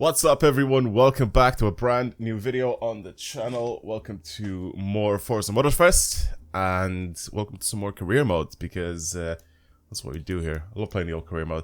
What's up everyone, welcome back to a brand new video on the channel. Welcome to more Forza Motorsport and welcome to some more career modes because that's what we do here. I love playing the old career mode.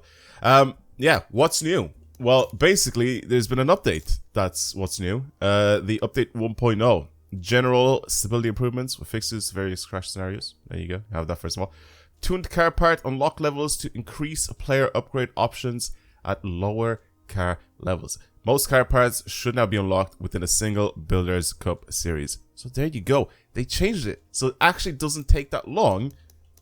Yeah, what's new? Well, basically there's been an update. That's what's new. The update 1.0. General stability improvements with fixes to various crash scenarios. There you go, have that first of all. Tuned car part unlock levels to increase player upgrade options at lower car levels. Most car parts should now be unlocked within a single Builders Cup series. So there you go. They changed it. So it actually doesn't take that long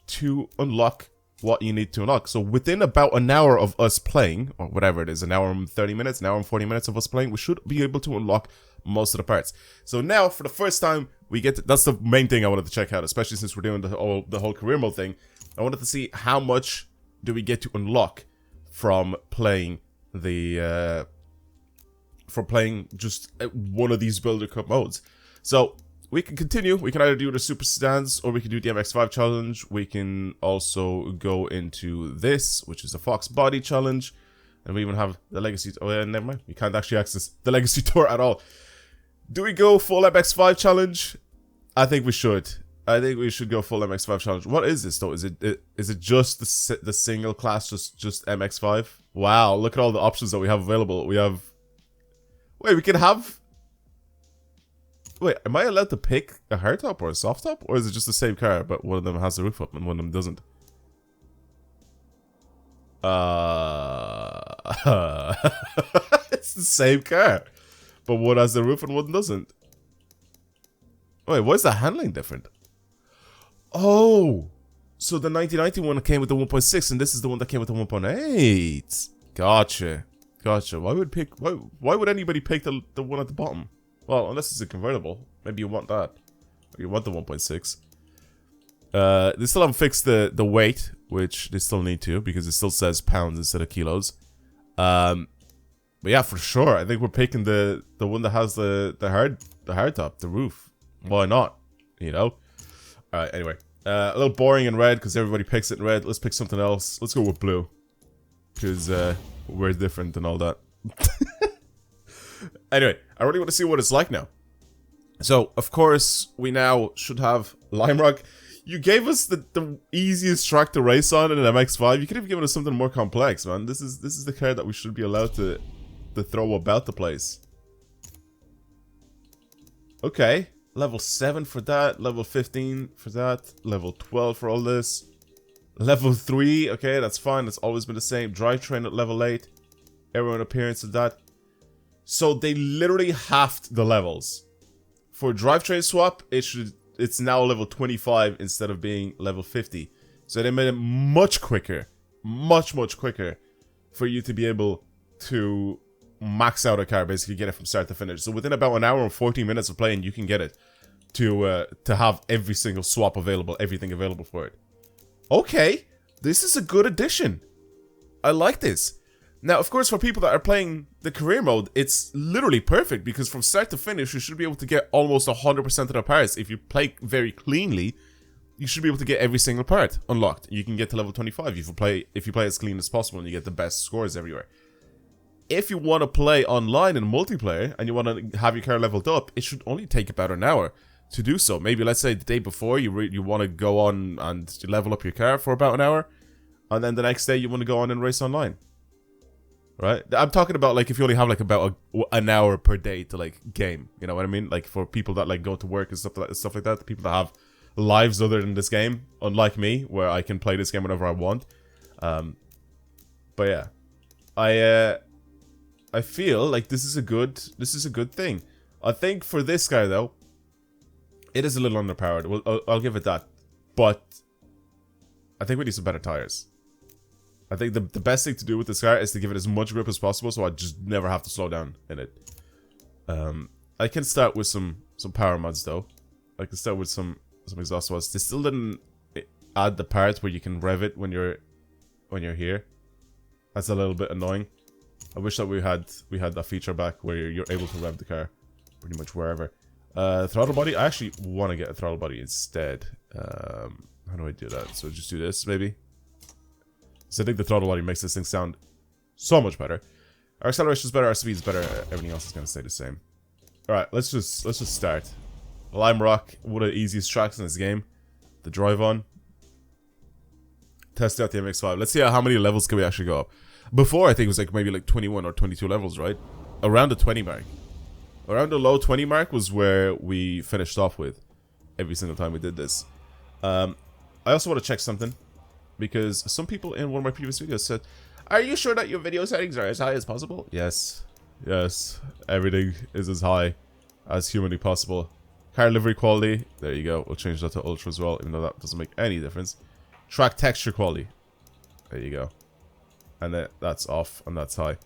to unlock what you need to unlock. So within about an hour of us playing, or whatever it is, an hour and 30 minutes, an hour and 40 minutes of us playing, we should be able to unlock most of the parts. So now, for the first time, we get to, that's the main thing I wanted to check out, especially since we're doing the whole career mode thing. I wanted to see how much do we get to unlock from playing the just one of these Builder Cup modes. So we can continue. We can either do the Super Sedans or we can do the MX-5 challenge. We can also go into this, which is the Fox Body challenge, and we even have the Legacy. Oh yeah, never mind. We can't actually access the Legacy Tour at all. Do we go full MX-5 challenge? I think we should. I think we should go full MX-5 challenge. What is this though? Is it just the single class, just MX-5? Wow, look at all the options that we have available. We have. Wait, we can have. Wait, am I allowed to pick a hardtop or a soft top, or is it just the same car, but one of them has the roof up and one of them doesn't? It's the same car, but one has the roof and one doesn't. Wait, why is the handling different? Oh, so the 1990 one came with the 1.6, and this is the one that came with the 1.8. Gotcha. Why would anybody pick the one at the bottom? Well, unless it's a convertible. Maybe you want that. Or you want the 1.6. They still haven't fixed the weight, which they still need to, because it still says pounds instead of kilos. But yeah, for sure, I think we're picking the one that has the hard top, the roof. Why not? You know? Alright, anyway. A little boring in red because everybody picks it in red. Let's pick something else. Let's go with blue. Because we're different and all that. Anyway, I really want to see what it's like now. So, of course, we now should have Lime Rock. You gave us the easiest track to race on in an MX-5. You could have given us something more complex, man. This is the car that we should be allowed to throw about the place. Okay. Level 7 for that. Level 15 for that. Level 12 for all this. Level 3, okay, that's fine. That's always been the same. Drivetrain at level 8. Aero and appearance of that. So they literally halved the levels. For drivetrain swap, it's now level 25 instead of being level 50. So they made it much quicker. Much quicker for you to be able to max out a car, basically get it from start to finish. So within about an hour and 14 minutes of playing, you can get it to have every single swap available, everything available for it. Okay, this is a good addition. I like this. Now, of course, for people that are playing the career mode, it's literally perfect because from start to finish, you should be able to get almost 100% of the parts. If you play very cleanly, you should be able to get every single part unlocked. You can get to level 25 if you play as clean as possible and you get the best scores everywhere. If you want to play online in multiplayer and you want to have your car leveled up, it should only take about an hour to do so. Maybe let's say the day before you want to go on and level up your car for about an hour, and then the next day you want to go on and race online. Right? I'm talking about like if you only have like about an hour per day to like game. You know what I mean? Like for people that like go to work and stuff like that. The people that have lives other than this game, unlike me, where I can play this game whenever I want. But yeah, I feel like this is a good thing. I think for this guy though, it is a little underpowered. Well, I'll give it that, but I think we need some better tires. I think the best thing to do with this car is to give it as much grip as possible, so I just never have to slow down in it. I can start with some power mods though. I can start with some exhaust mods. They still didn't add the part where you can rev it when you're here. That's a little bit annoying. I wish that we had that feature back where you're able to rev the car pretty much wherever. Throttle body. I actually want to get a throttle body instead. How do I do that? So just do this maybe. So I think the throttle body makes this thing sound so much better. Our acceleration is better, our speed is better, everything else is gonna stay the same. Alright, let's just start. Lime Rock, one of the easiest tracks in this game to drive on. Test out the MX-5. Let's see how many levels can we actually go up. Before, I think it was like maybe like 21 or 22 levels, right? Around the 20 mark. Around the low 20 mark was where we finished off with every single time we did this. I also want to check something, because some people in one of my previous videos said, are you sure that your video settings are as high as possible? Yes. Yes. Everything is as high as humanly possible. Car livery quality. There you go. We'll change that to ultra as well, even though that doesn't make any difference. Track texture quality. There you go. And then that's off and that's high.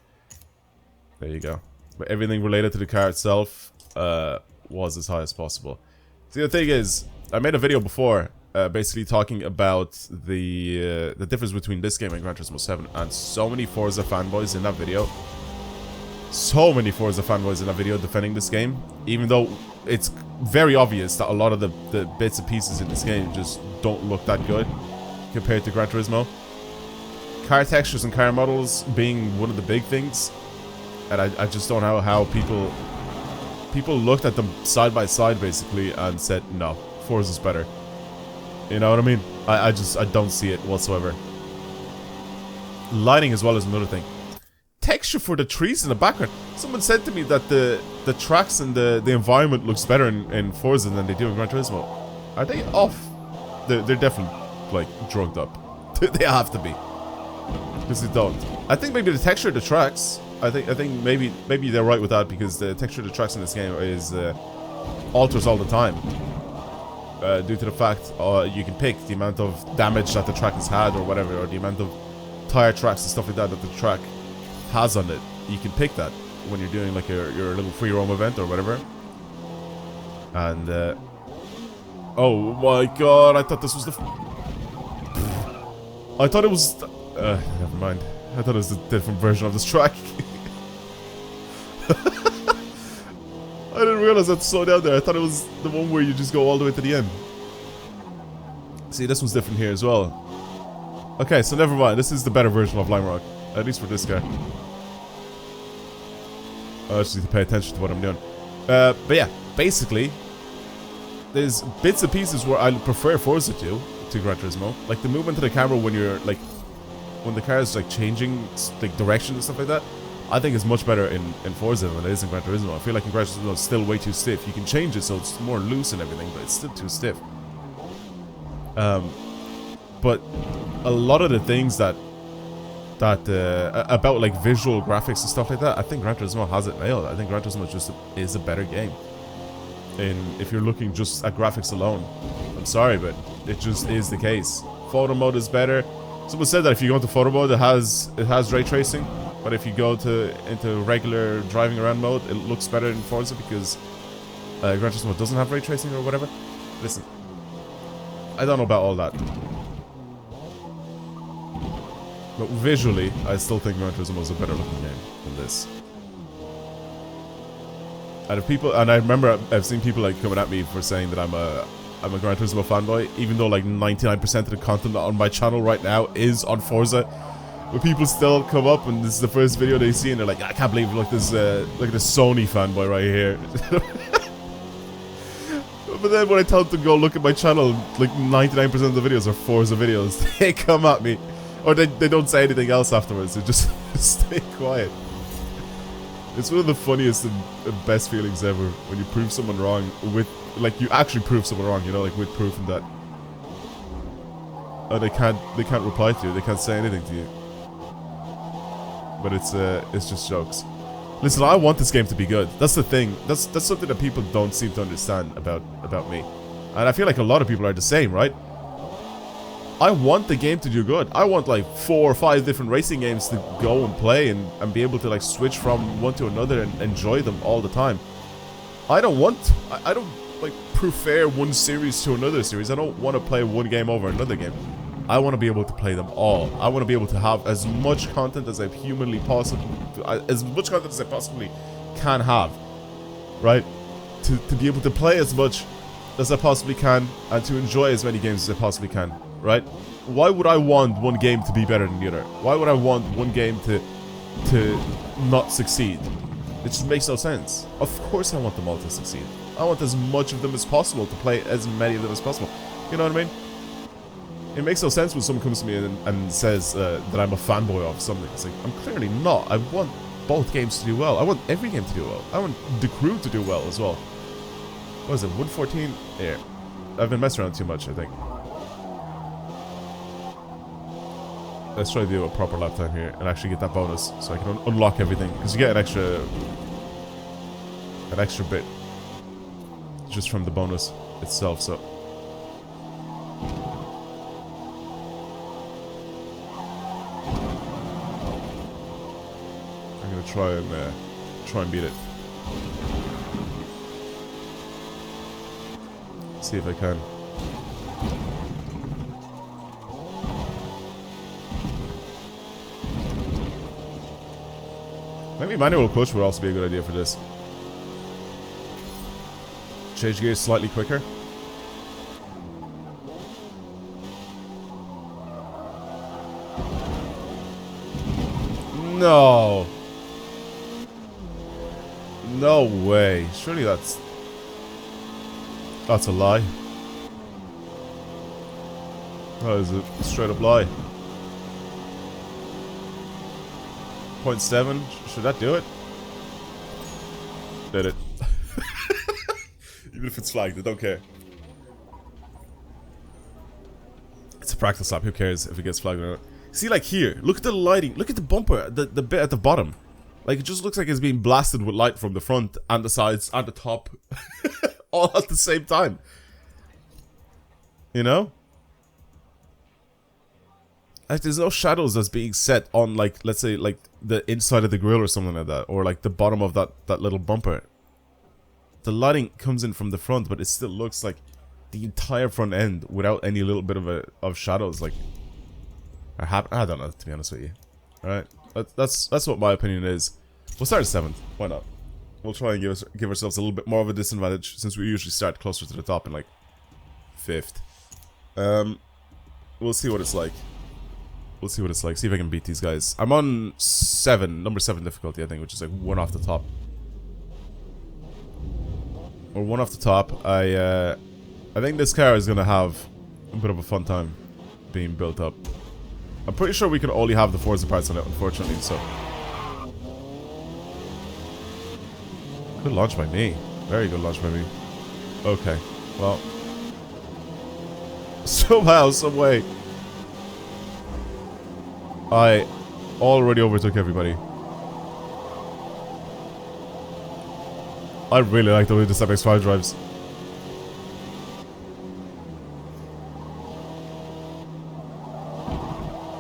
There you go. But everything related to the car itself was as high as possible. See, the thing is, I made a video before basically talking about the difference between this game and Gran Turismo 7, and so many Forza fanboys in that video. So many Forza fanboys in that video defending this game, even though it's very obvious that a lot of the bits and pieces in this game just don't look that good compared to Gran Turismo. Car textures and car models being one of the big things, and I just don't know how people looked at them side by side basically and said, no, Forza's better. You know what I mean? I don't see it whatsoever. Lighting as well is another thing. Texture for the trees in the background. Someone said to me that the tracks and the environment looks better in Forza than they do in Gran Turismo. Are they off? They're definitely like drugged up. They have to be, because they don't. I think maybe the texture of the tracks. I think maybe they're right with that, because the texture of the tracks in this game is alters all the time. Due to the fact you can pick the amount of damage that the track has had or whatever, or the amount of tire tracks and stuff like that that the track has on it. You can pick that when you're doing like your little free roam event or whatever. And oh my god, I thought this was the I thought it was never mind. I thought it was a different version of this track. I didn't realize that slow down there. I thought it was the one where you just go all the way to the end. See, this one's different here as well. Okay, so never mind. This is the better version of Lime Rock, at least for this guy. I just need to pay attention to what I'm doing. But yeah, basically, there's bits and pieces where I prefer Forza to Gran Turismo. Like the movement of the camera when you're like, when the car is like changing like direction and stuff like that, I think it's much better in Forza than it is in Gran Turismo. I feel like in Gran Turismo it's still way too stiff. You can change it so it's more loose and everything, but it's still too stiff. But a lot of the things that about like visual graphics and stuff like that, I think Gran Turismo has it nailed. I think Gran Turismo is a better game. And if you're looking just at graphics alone, I'm sorry, but it just is the case. Photo mode is better. Someone said that if you go into photo mode, it has ray tracing, but if you go into regular driving around mode, it looks better in Forza because Gran Turismo doesn't have ray tracing or whatever. Listen, I don't know about all that, but visually, I still think Gran Turismo is a better looking game than this. And I remember I've seen people like coming at me for saying that I'm a Gran Turismo fanboy, even though like 99% of the content on my channel right now is on Forza. But people still come up and this is the first video they see and they're like, I can't believe like this Sony fanboy right here. But then when I tell them to go look at my channel, like 99% of the videos are Forza videos. They come at me, or they don't say anything else afterwards. They just stay quiet. It's one of the funniest and best feelings ever when you prove someone wrong with, like, you actually prove someone wrong, you know, like with proof and that. And they can't reply to you, they can't say anything to you. But it's just jokes. Listen, I want this game to be good. That's the thing. That's something that people don't seem to understand about me. And I feel like a lot of people are the same, right? I want the game to do good. I want like 4 or 5 different racing games to go and play and be able to like switch from one to another and enjoy them all the time. I don't like prefer one series to another series. I don't want to play one game over another game. I want to be able to play them all. I want to be able to have as much content as I humanly possibly, as much content as I possibly can have, right? To be able to play as much as I possibly can and to enjoy as many games as I possibly can, right? Why would I want one game to be better than the other? Why would I want one game to not succeed. It just makes no sense. Of course I want them all to succeed. I want as much of them as possible, to play as many of them as possible. You know what I mean? It makes no sense when someone comes to me and says that I'm a fanboy of something. It's like, I'm clearly not. I want both games to do well. I want every game to do well. I want the crew to do well as well. What is it, 114? Yeah. I've been messing around too much, I think. Let's try to do a proper lap time here and actually get that bonus so I can unlock everything. Because you get an extra bit just from the bonus itself, so. I'm gonna try and beat it. See if I can. Maybe manual clutch would also be a good idea for this. Change gears slightly quicker. No. No way. Surely that's a lie. That is a straight up lie. 0.7. Should that do it? Did it. Even if it's flagged, I don't care. It's a practice lap, who cares if it gets flagged or not. See, like here, look at the lighting, look at the bumper, the bit at the bottom. Like, it just looks like it's being blasted with light from the front and the sides and the top. All at the same time. You know? Like, there's no shadows that's being set on, like, let's say, like, the inside of the grille or something like that. Or, like, the bottom of that little bumper. The lighting comes in from the front, but it still looks like the entire front end without any little bit of shadows. Like, I don't know, to be honest with you. Alright? That's what my opinion is. We'll start at 7th. Why not? We'll try and give ourselves a little bit more of a disadvantage, since we usually start closer to the top in, like, 5th. We'll see what it's like. We'll see what it's like. See if I can beat these guys. I'm on 7, number 7 difficulty, I think, which is like 1 off the top. Or 1 off the top. I think this car is gonna have a bit of a fun time being built up. I'm pretty sure we can only have the Forza parts on it, unfortunately, so. Good launch by me. Very good launch by me. Okay. Well. Somehow, some way. I already overtook everybody. I really like the way this MX-5 drives.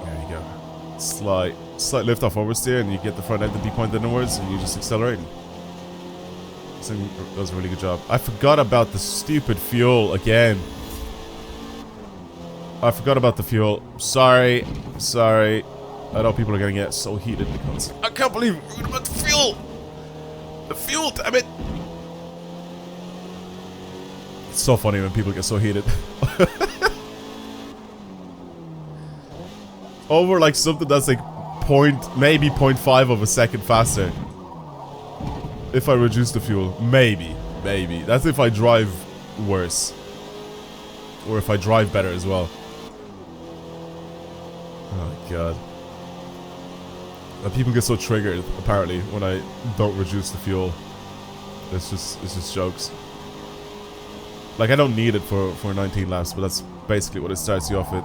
There you go. Slight lift off oversteer, and you get the front end to be pointed inwards, and you just accelerate. So that was a really good job. I forgot about the stupid fuel again. I forgot about the fuel. Sorry. Sorry. I know people are gonna get so heated because I can't believe we forgot about the fuel! The fuel, damn it! It's so funny when people get so heated. Over like something that's like maybe 0.5 of a second faster. If I reduce the fuel. Maybe. Maybe. That's if I drive worse. Or if I drive better as well. Oh god. People get so triggered, apparently, when I don't reduce the fuel. It's just jokes. Like, I don't need it for 19 laps, but that's basically what it starts you off with.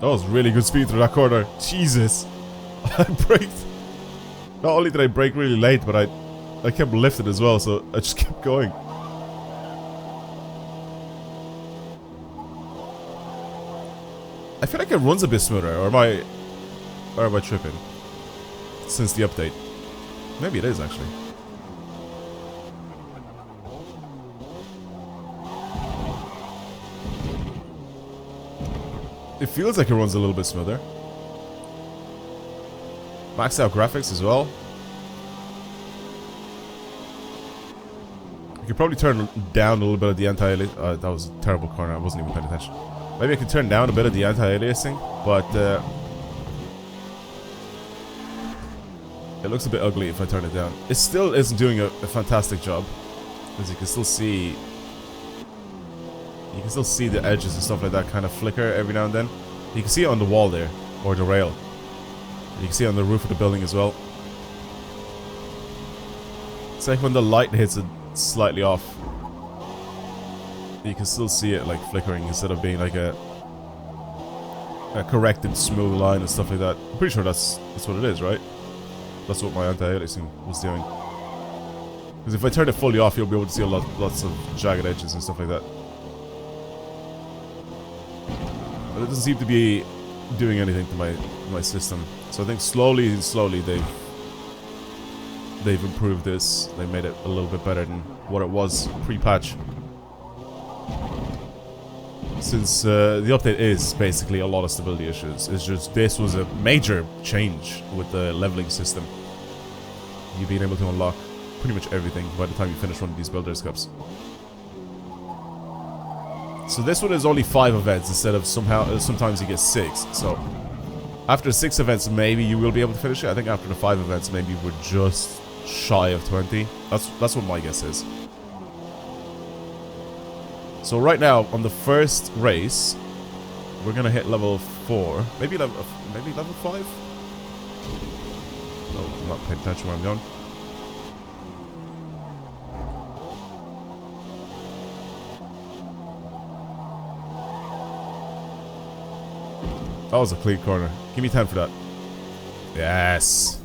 That was really good speed through that corner. Jesus. I braked. Not only did I brake really late, but I kept lifting as well, so I just kept going. I feel like it runs a bit smoother, or am I tripping? Since the update. Maybe it is, actually. It feels like it runs a little bit smoother. Maxed out graphics as well. You could probably turn down a little bit of the anti-aliasing. That was a terrible corner, I wasn't even paying attention. Maybe I can turn down a bit of the anti-aliasing, but it looks a bit ugly if I turn it down. It still isn't doing a fantastic job, as you can still see. You can still see the edges and stuff like that kind of flicker every now and then. You can see it on the wall there, or the rail. You can see it on the roof of the building as well. It's like when the light hits it slightly off, you can still see it like flickering instead of being like a corrected smooth line and stuff like that. I'm pretty sure that's what it is, right? That's what my anti-aliasing was doing. Because if I turn it fully off, you'll be able to see lots of jagged edges and stuff like that. But it doesn't seem to be doing anything to my system. So I think slowly they've improved this. They made it a little bit better than what it was pre-patch. Since the update is basically a lot of stability issues. It's just this was a major change with the leveling system. You being able to unlock pretty much everything by the time you finish one of these Builders Cups. So this one is only 5 events instead of sometimes you get 6. So after 6 events, maybe you will be able to finish it. I think after the 5 events, maybe we're just shy of 20. That's what my guess is. So right now on the first race, we're gonna hit level 4, maybe level 5. Oh, I'm not paying attention where I'm going. That was a clean corner. Give me 10 for that. Yes.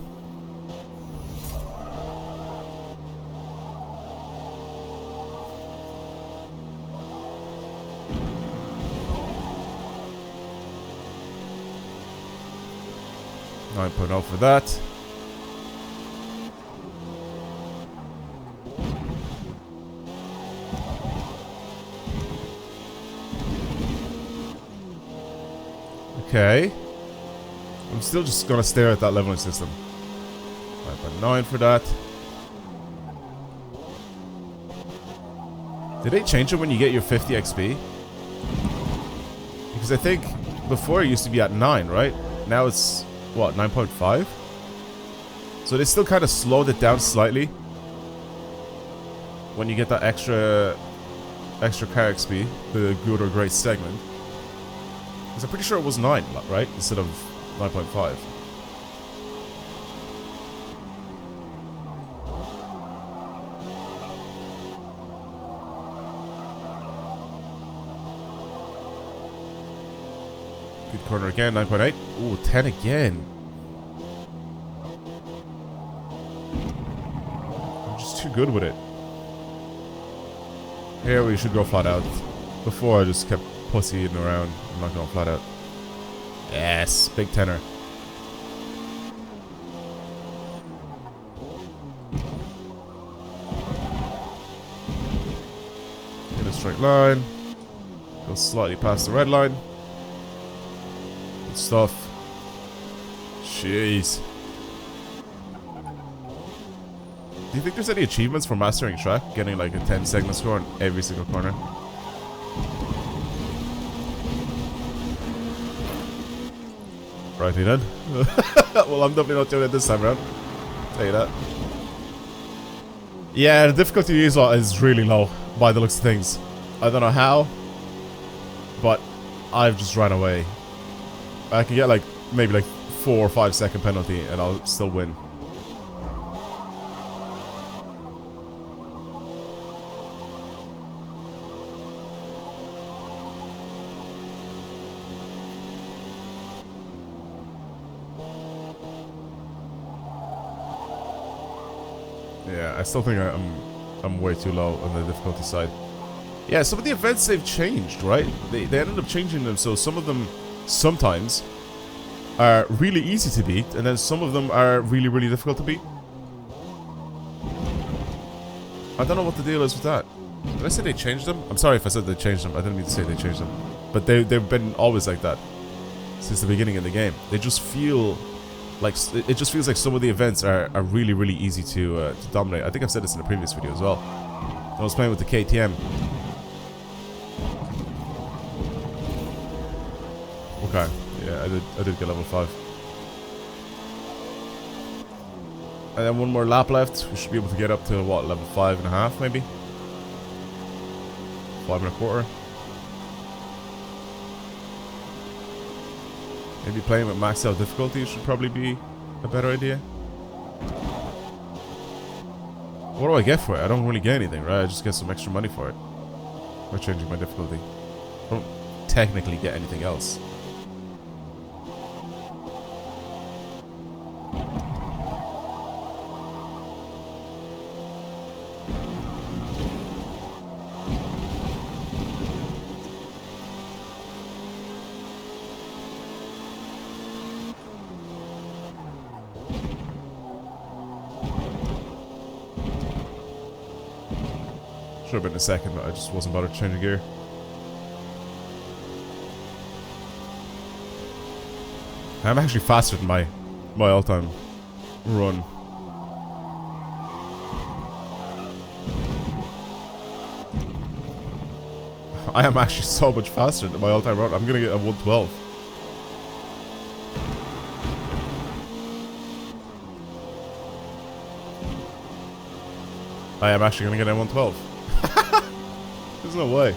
$9.0 for that. Okay. I'm still just gonna stare at that leveling system. 9.9 for that. Did they change it when you get your 50 XP? Because I think before it used to be at 9, right? Now it's, what, 9.5? So they still kind of slowed it down slightly when you get that extra car XP, the good or great segment. Because I'm pretty sure it was 9, right? Instead of 9.5. Good corner again, 9.8. Ooh, 10 again. I'm just too good with it. Here we should go flat out. Before I just kept pussying around. I'm not going flat out. Yes, big tenner. In a straight line. Go slightly past the red line. Good stuff. Jeez. Do you think there's any achievements for mastering track? Getting like a 10 segment score on every single corner? Righty then. Well, I'm definitely not doing it this time around. Tell you that. Yeah, the difficulty is really low by the looks of things. I don't know how, but I've just ran away. I can get like maybe like 4 or 5 second penalty and I'll still win. Yeah, I still think I'm way too low on the difficulty side. Yeah, some of the events they've changed, right? They ended up changing them, so some of them sometimes are really easy to beat, and then some of them are really, really difficult to beat. I don't know what the deal is with that. Did I say they changed them? I'm sorry if I said they changed them. I didn't mean to say they changed them. But they've been always like that since the beginning of the game. They just feel like it just feels like some of the events are really, really easy to dominate. I think I've said this in a previous video as well. I was playing with the KTM. Okay. Yeah, I did get level 5. And then one more lap left. We should be able to get up to, what, level 5.5 maybe? 5.25. Maybe playing with maxed out difficulty should probably be a better idea. What do I get for it? I don't really get anything, right? I just get some extra money for it. By changing my difficulty. I don't technically get anything else. Should have been a second, but I just wasn't bothered to change gear. I'm actually faster than my all-time run. I am actually so much faster than my all-time run. I'm gonna get a 112. I am actually gonna get a 112. There's no way.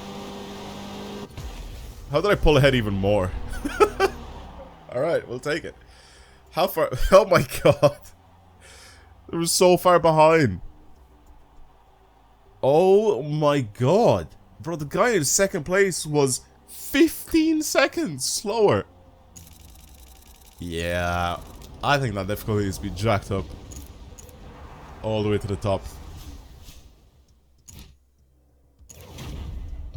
How did I pull ahead even more? Alright, we'll take it. How far? Oh my god. It was so far behind. Oh my god. Bro, the guy in second place was 15 seconds slower. Yeah. I think that difficulty has been jacked up. All the way to the top.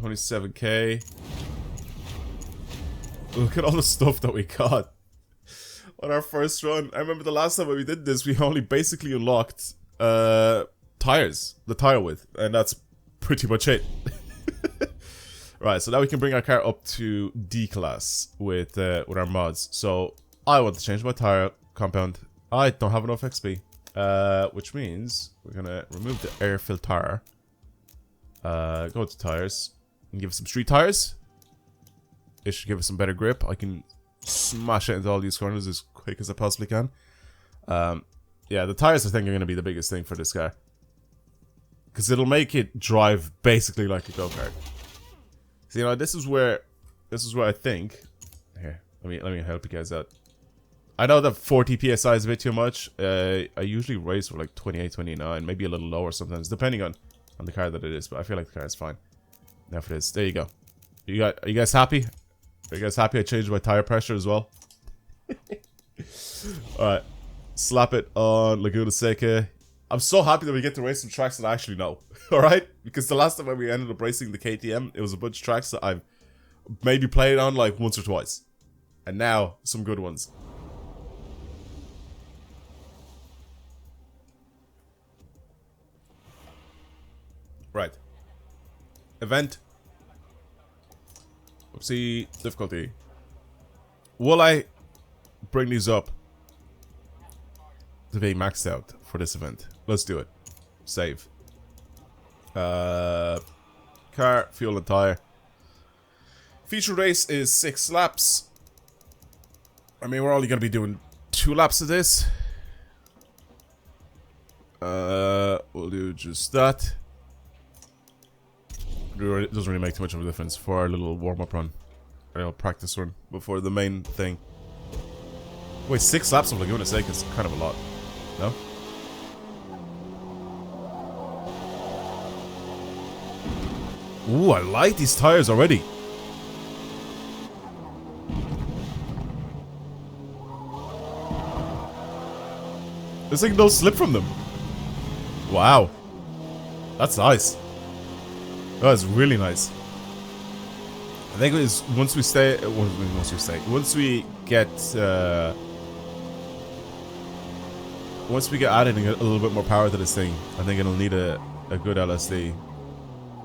27k. Look at all the stuff that we got on our first run. I remember the last time when we did this, we only basically unlocked tires, the tire width, and that's pretty much it. Right, so now we can bring our car up to D class with our mods. So I want to change my tire compound. I don't have enough XP, which means we're gonna remove the air filter. Go to tires and give us some street tires. It should give us some better grip. I can smash it into all these corners as quick as I possibly can. Yeah, the tires I think are going to be the biggest thing for this car, because it'll make it drive basically like a go-kart. So, you know, this is where I think. Here, let me help you guys out. I know that 40 psi is a bit too much. I usually race for like 28, 29, maybe a little lower sometimes, depending on the car that it is. But I feel like the car is fine. Now for this, there you go. Are you guys happy? Are you guys happy I changed my tire pressure as well? Alright. Slap it on Laguna Seca. I'm so happy that we get to race some tracks that I actually know. Alright? Because the last time when we ended up racing the KTM, it was a bunch of tracks that I've maybe played on like once or twice. And now, some good ones. Right. Event. Oopsie. Difficulty. Will I bring these up to be maxed out for this event? Let's do it. Save. Car, fuel and tire. Feature race is 6 laps. I mean, we're only going to be doing 2 laps of this. We'll do just that. It doesn't really make too much of a difference for our little warm-up run. Our practice run before the main thing. Wait, 6 laps of Laguna Seca is kind of a lot. No? Ooh, I like these tires already. There's like no slip from them. Wow. That's nice. That was really nice. I think it is once we get adding a little bit more power to this thing, I think it'll need a good LSD,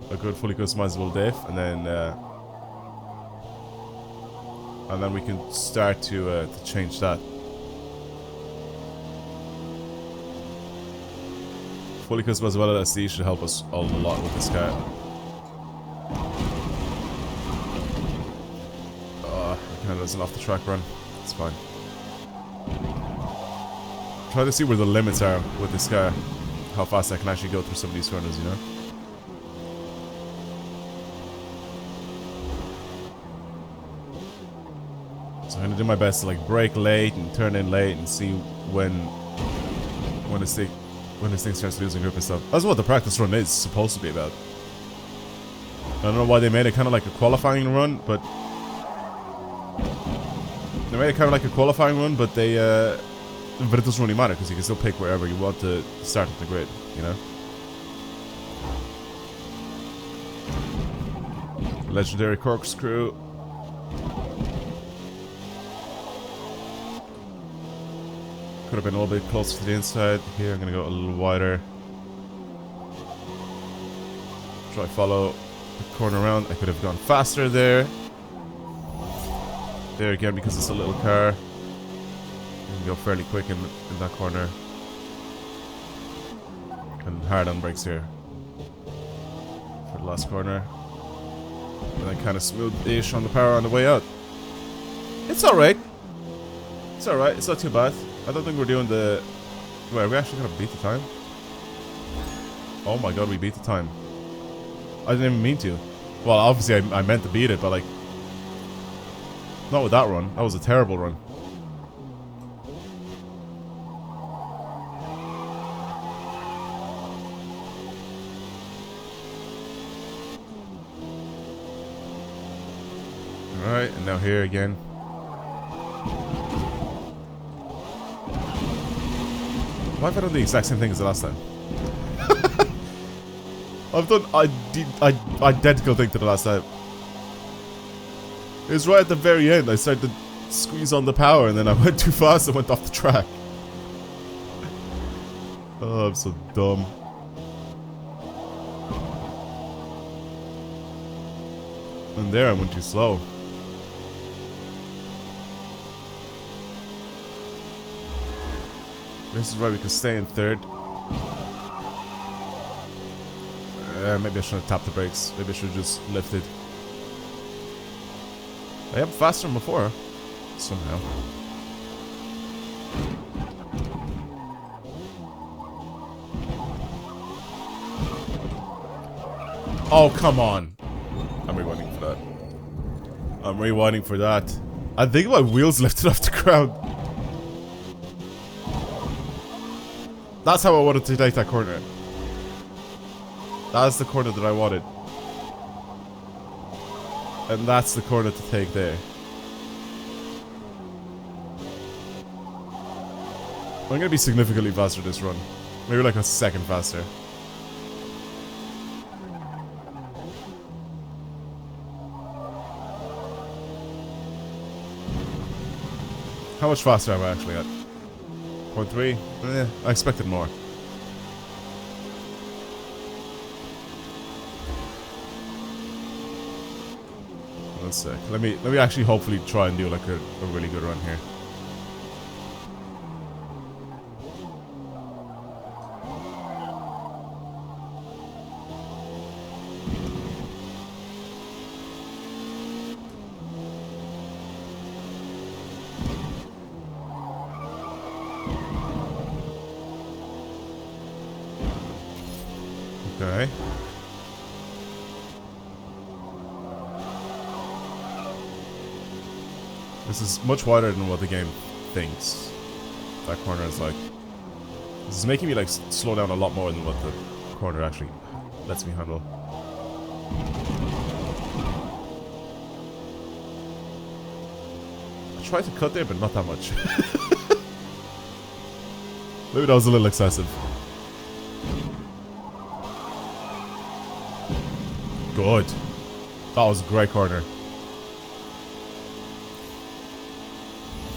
a good fully customizable diff, and then we can start to change that. Fully customizable LSD should help us a lot with this car. I And there's an off the track run. It's fine. Try to see where the limits are with this car. How fast I can actually go through some of these corners, you know? So I'm gonna do my best to like brake late and turn in late and see when this thing starts losing grip and stuff. That's what the practice run is supposed to be about. I don't know why they made it kind of like a qualifying run, but they made it kind of like a qualifying run, but they but it doesn't really matter because you can still pick wherever you want to start at the grid, you know. Legendary corkscrew. Could have been a little bit closer to the inside. Here I'm gonna go a little wider. Try follow the corner around. I could have gone faster there. There again, because it's a little car. You can go fairly quick in that corner. And hard on brakes here. For the last corner. And then kind of smooth-ish on the power on the way out. It's alright. It's alright. It's not too bad. I don't think we're doing the... Wait, are we actually gonna beat the time? Oh my god, we beat the time. I didn't even mean to. Well, obviously I meant to beat it, but like... Not with that run. That was a terrible run. Alright, and now here again. Why have I done the exact same thing as the last time? I've done identical thing to the last time. It was right at the very end. I started to squeeze on the power and then I went too fast and went off the track. Oh, I'm so dumb. And there I went too slow. This is why we can stay in third. Maybe I shouldn't have tapped the brakes. Maybe I should have just lifted. I am faster than before. Somehow. Oh, come on. I'm rewinding for that. I'm rewinding for that. I think my wheels lifted off the ground. That's how I wanted to take that corner. That's the corner that I wanted. And that's the corner to take there. I'm gonna be significantly faster this run. Maybe like a second faster. How much faster am I actually at? 0.3? Eh, I expected more. One sec. Let me actually hopefully try and do like a really good run here. Okay. This is much wider than what the game thinks. That corner is like... This is making me like slow down a lot more than what the corner actually lets me handle. I tried to cut there, but not that much. Maybe that was a little excessive. Good. That was a great corner.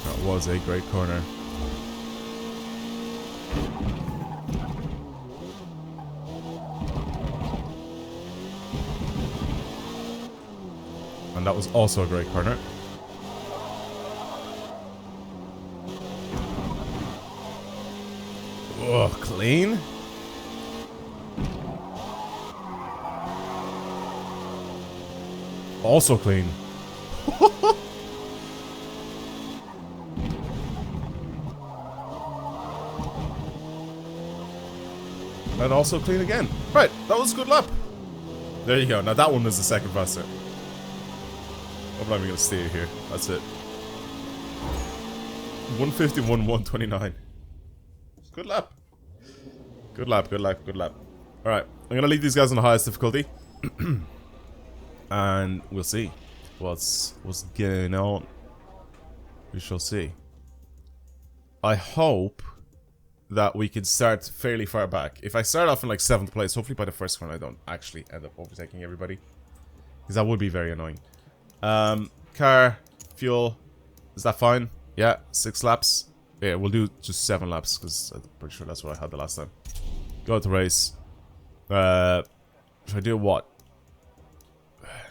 That was a great corner. And that was also a great corner. Ugh, clean? Also clean. And also clean again. Right, that was a good lap. There you go. Now that one was the second faster. I'm not even going to stay here. That's it. 151, 129. Good lap. Good lap, good lap, good lap. Alright, I'm going to leave these guys on the highest difficulty. And we'll see what's going on. We shall see. I hope that we can start fairly far back. If I start off in like 7th place, hopefully by the first one I don't actually end up overtaking everybody. Because that would be very annoying. Car, fuel, is that fine? Yeah, 6 laps. Yeah, we'll do just 7 laps because I'm pretty sure that's what I had the last time. Go to race. Should I do what?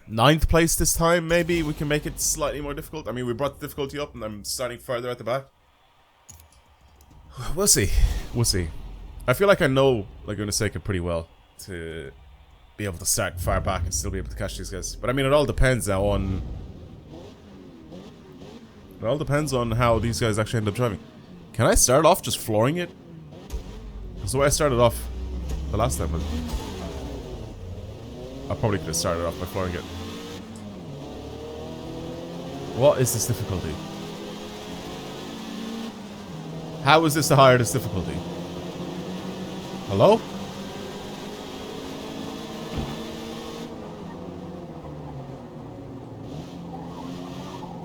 9th place this time, maybe? We can make it slightly more difficult. I mean, we brought the difficulty up and I'm starting further at the back. We'll see. We'll see. I feel like I know Laguna Seca pretty well to be able to start far back and still be able to catch these guys. But I mean, it all depends now on... It all depends on how these guys actually end up driving. Can I start off just flooring it? Because the way I started off the last time, but I probably could have started off by flooring it. What is this difficulty? How is this the hardest difficulty? Hello?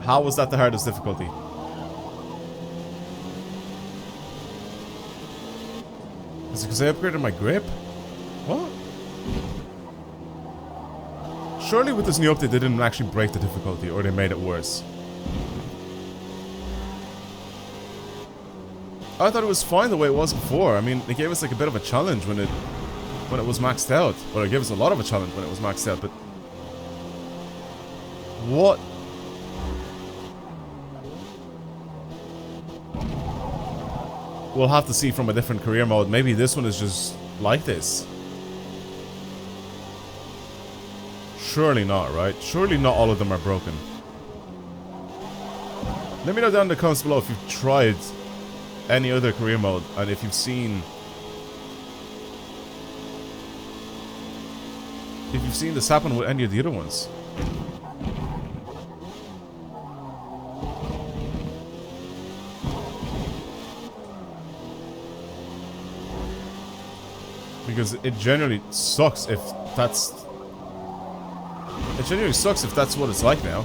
How was that the hardest difficulty? Is it because I upgraded my grip? What? Surely with this new update they didn't actually break the difficulty, or they made it worse. I thought it was fine the way it was before. I mean, it gave us like a bit of a challenge when it was maxed out. Well, it gave us a lot of a challenge when it was maxed out, but... What? We'll have to see from a different career mode. Maybe this one is just like this. Surely not, right? Surely not all of them are broken. Let me know down in the comments below if you've tried any other career mode and if you've seen this happen with any of the other ones. Because it generally sucks if that's... It genuinely sucks if that's what it's like now.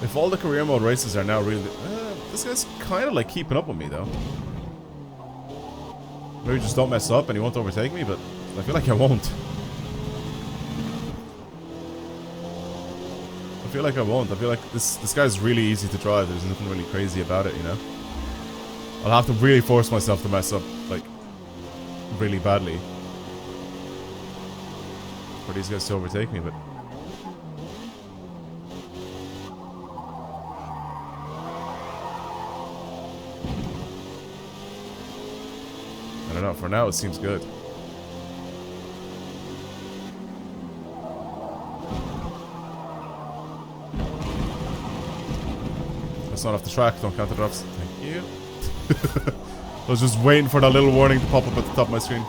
If all the career mode races are now really... this guy's kind of like keeping up with me though. Maybe just don't mess up and he won't overtake me, but I feel like I won't. I feel like I won't. I feel like this guy's really easy to drive. There's nothing really crazy about it, you know? I'll have to really force myself to mess up, like, really badly for these guys to overtake me, but... I don't know, for now it seems good. That's not off the track, don't count the drops. Thank you. I was just waiting for that little warning to pop up at the top of my screen.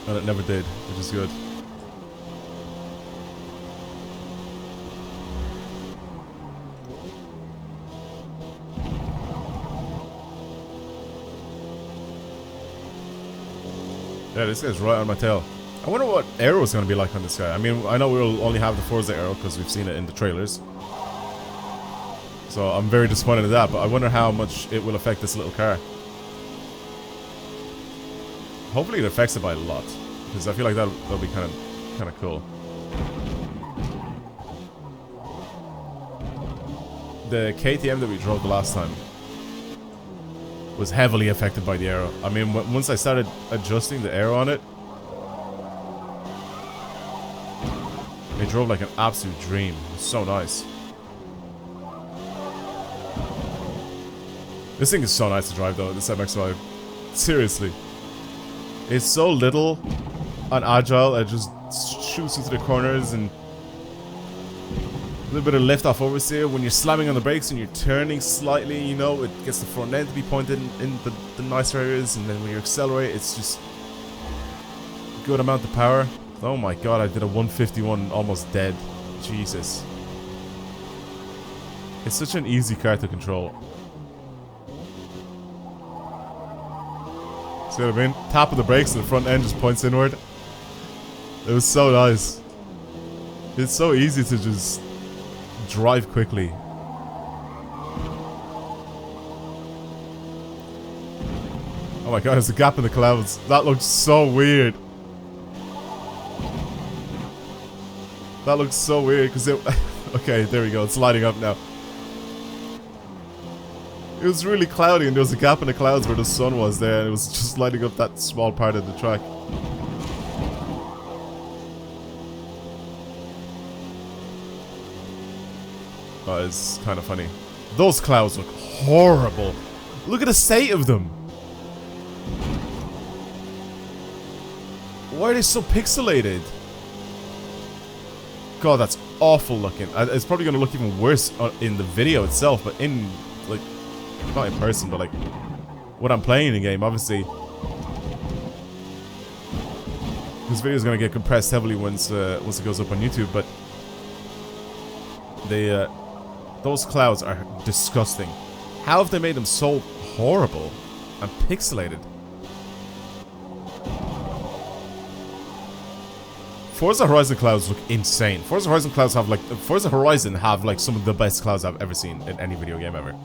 And it never did, which is good. Yeah, this guy's right on my tail. I wonder what aero is going to be like on this guy. I mean, I know we'll only have the Forza aero because we've seen it in the trailers. So I'm very disappointed in that, but I wonder how much it will affect this little car. Hopefully it affects it by a lot, because I feel like that'll be kind of cool. The KTM that we drove the last time was heavily affected by the aero. I mean, once I started adjusting the aero on it, it drove like an absolute dream. It was so nice. This thing is so nice to drive though, this MX-5. Seriously. It's so little and agile, it just shoots into the corners and... little bit of lift off oversteer. When you're slamming on the brakes and you're turning slightly, you know, it gets the front end to be pointed in the nicer areas. And then when you accelerate, it's just a good amount of power. Oh my god, I did a 151 almost dead. Jesus. It's such an easy car to control. See what I mean? Tap of the brakes and the front end just points inward. It was so nice. It's so easy to just drive quickly. Oh my god, there's a gap in the clouds. That looks so weird. That looks so weird because it... Okay, there we go. It's lighting up now. It was really cloudy and there was a gap in the clouds where the sun was there and it was just lighting up that small part of the track. Oh, it's kind of funny. Those clouds look horrible. Look at the state of them. Why are they so pixelated? God, that's awful looking. It's probably going to look even worse in the video itself, but in, like, not in person, but like, when I'm playing the game, obviously. This video is going to get compressed heavily once it goes up on YouTube, but they, those clouds are disgusting. How have they made them so horrible and pixelated? Forza Horizon clouds look insane. Forza Horizon clouds have like some of the best clouds I've ever seen in any video game ever.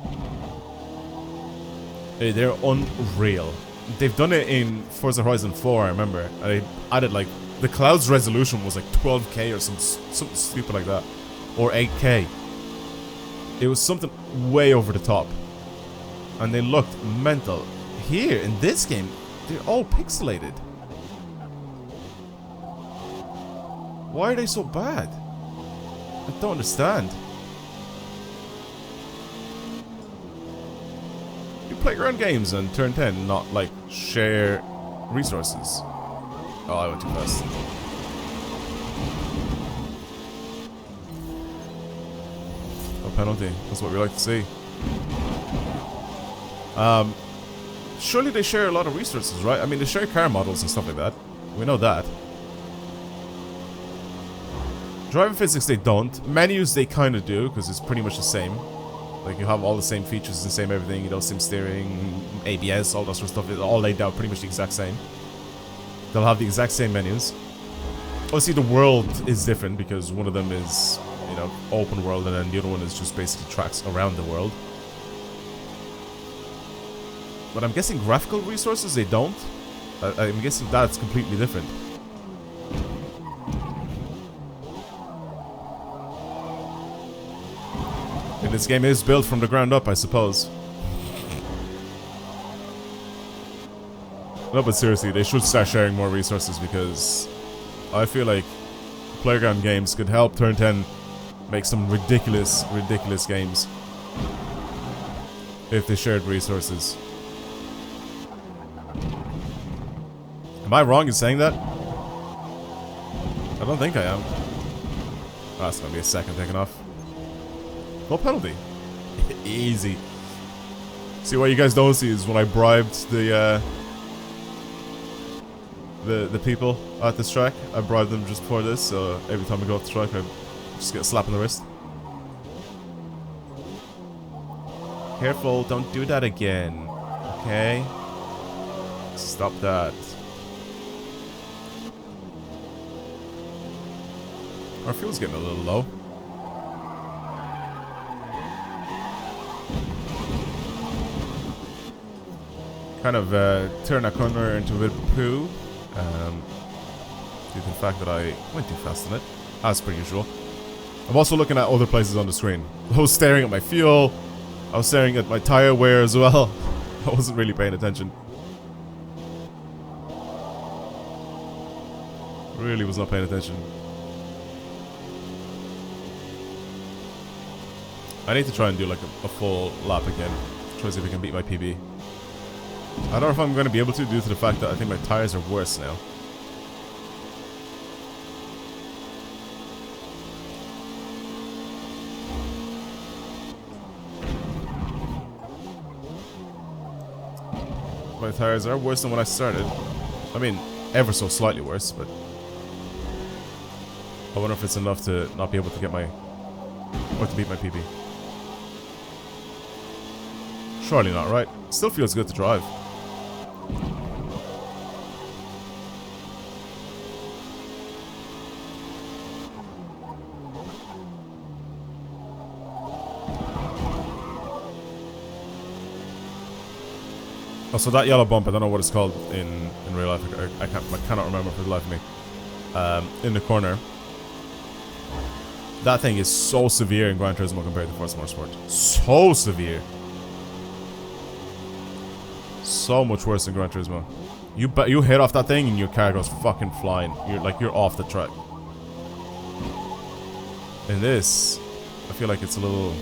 They're unreal. They've done it in Forza Horizon 4, I remember. I added like the clouds resolution was like 12K or something stupid like that, or 8K. It was something way over the top, and they looked mental. Here in this game, they're all pixelated. Why are they so bad? I don't understand. You playground games on turn 10, not like share resources. Oh, I went too fast. No penalty. That's what we like to see. Surely they share a lot of resources, right? I mean, they share car models and stuff like that. We know that. Driving physics they don't. Menus they kind of do, because it's pretty much the same. Like, you have all the same features, the same everything, you know, sim steering, ABS, all that sort of stuff. It's all laid out pretty much the exact same. They'll have the exact same menus. Obviously, the world is different, because one of them is, you know, open world, and then the other one is just basically tracks around the world. But I'm guessing graphical resources, they don't. I'm guessing that's completely different. And this game is built from the ground up, I suppose. No, but seriously, they should start sharing more resources, because I feel like playground games could help Turn 10 make some ridiculous games if they shared resources. Am I wrong in saying that? I don't think I am. Oh, that's gonna be a second taken off. No penalty. Easy. See, what you guys don't see is when I bribed the people at this track. I bribed them just before this, so every time I go off the track, I just get a slap on the wrist. Careful, don't do that again. Okay? Stop that. Our fuel's getting a little low. Kind of turn that corner into a bit of poo. Due to the fact that I went too fast on it, as per usual. I'm also looking at other places on the screen. I was staring at my fuel. I was staring at my tire wear as well. I wasn't really paying attention. Really was not paying attention. I need to try and do like a full lap again. Try to see if I can beat my PB. I don't know if I'm going to be able to, due to the fact that I think my tires are worse now. My tires are worse than when I started. I mean, ever so slightly worse, but I wonder if it's enough to not be able to get my... or to beat my PB. Surely not, right? Still feels good to drive. Also, that yellow bump, I don't know what it's called in real life. I cannot remember for the life of me. In the corner. That thing is so severe in Gran Turismo compared to Forza Motorsport. So severe. So much worse in Gran Turismo. You hit off that thing and your car goes fucking flying. You're off the track. In this, I feel like it's a little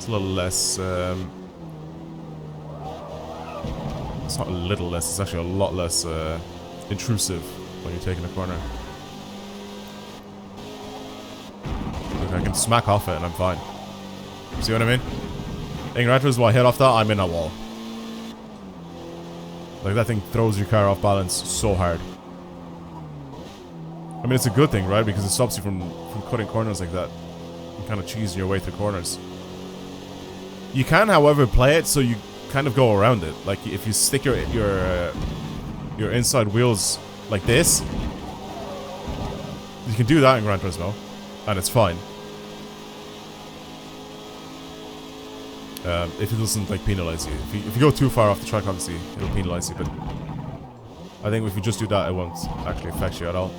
less. It's not a little less. It's actually a lot less intrusive when you're taking a corner. Look, I can smack off it and I'm fine. See what I mean? In Gran Turismo, I hit off that, I'm in a wall. Like, that thing throws your car off balance so hard. I mean, it's a good thing, right? Because it stops you from cutting corners like that. And kind of cheesing your way through corners. You can, however, play it so you kind of go around it. Like, if you stick your inside wheels like this, you can do that in Gran Turismo, and it's fine. If it doesn't like penalize you. If you go too far off the track, obviously it'll penalize you. But I think if you just do that, it won't actually affect you at all.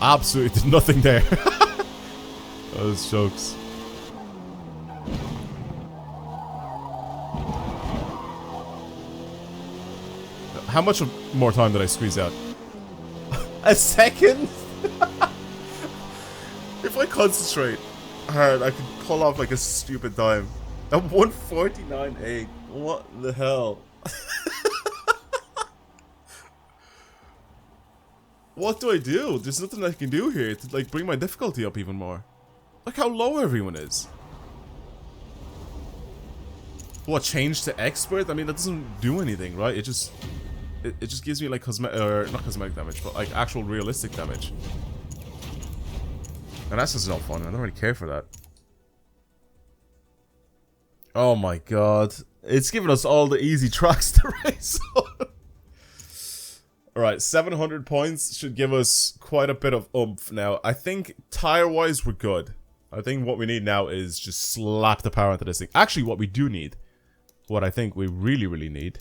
Absolutely did nothing there. Those jokes. How much more time did I squeeze out? A second? If I concentrate hard, I could pull off like a stupid time. I'm 149.8. What the hell? What do I do? There's nothing I can do here to like bring my difficulty up even more. Look how low everyone is. What, change to expert? I mean, that doesn't do anything, right? It just gives me like cosmetic, or not cosmetic damage, but like actual realistic damage. And that's just no fun. I don't really care for that. Oh my god. It's giving us all the easy tracks to race on. Alright, 700 points should give us quite a bit of oomph now. I think tire-wise we're good. I think what we need now is just slap the power into this thing. Actually, what we do need, what I think we really, really need,